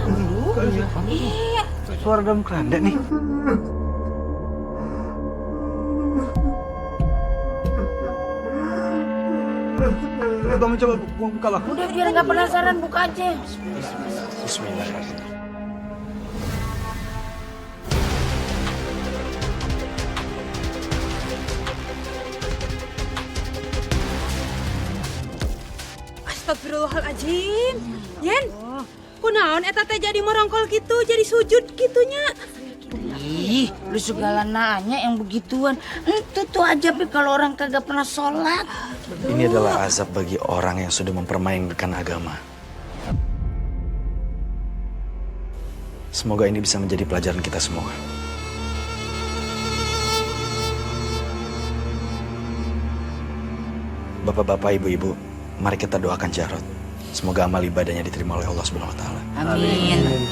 Iya. Suara dalam keranda nih. Kamu coba buka Bang. Udah biar nggak penasaran, buka aja. Bismillahirrahmanirrahim. Astagfirullahaladzim. Yen, kunaon eta teh jadi merongkol gitu, jadi sujud gitunya. Ih, lu segala nanya yang begituan. Itu tuh aja Pi kalau orang kagak pernah sholat. Ini adalah azab bagi orang yang sudah mempermainkan agama. Semoga ini bisa menjadi pelajaran kita semua. Bapak-bapak, ibu-ibu, mari kita doakan Jarot. Semoga amal ibadahnya diterima oleh Allah Subhanahu wa taala. Amin.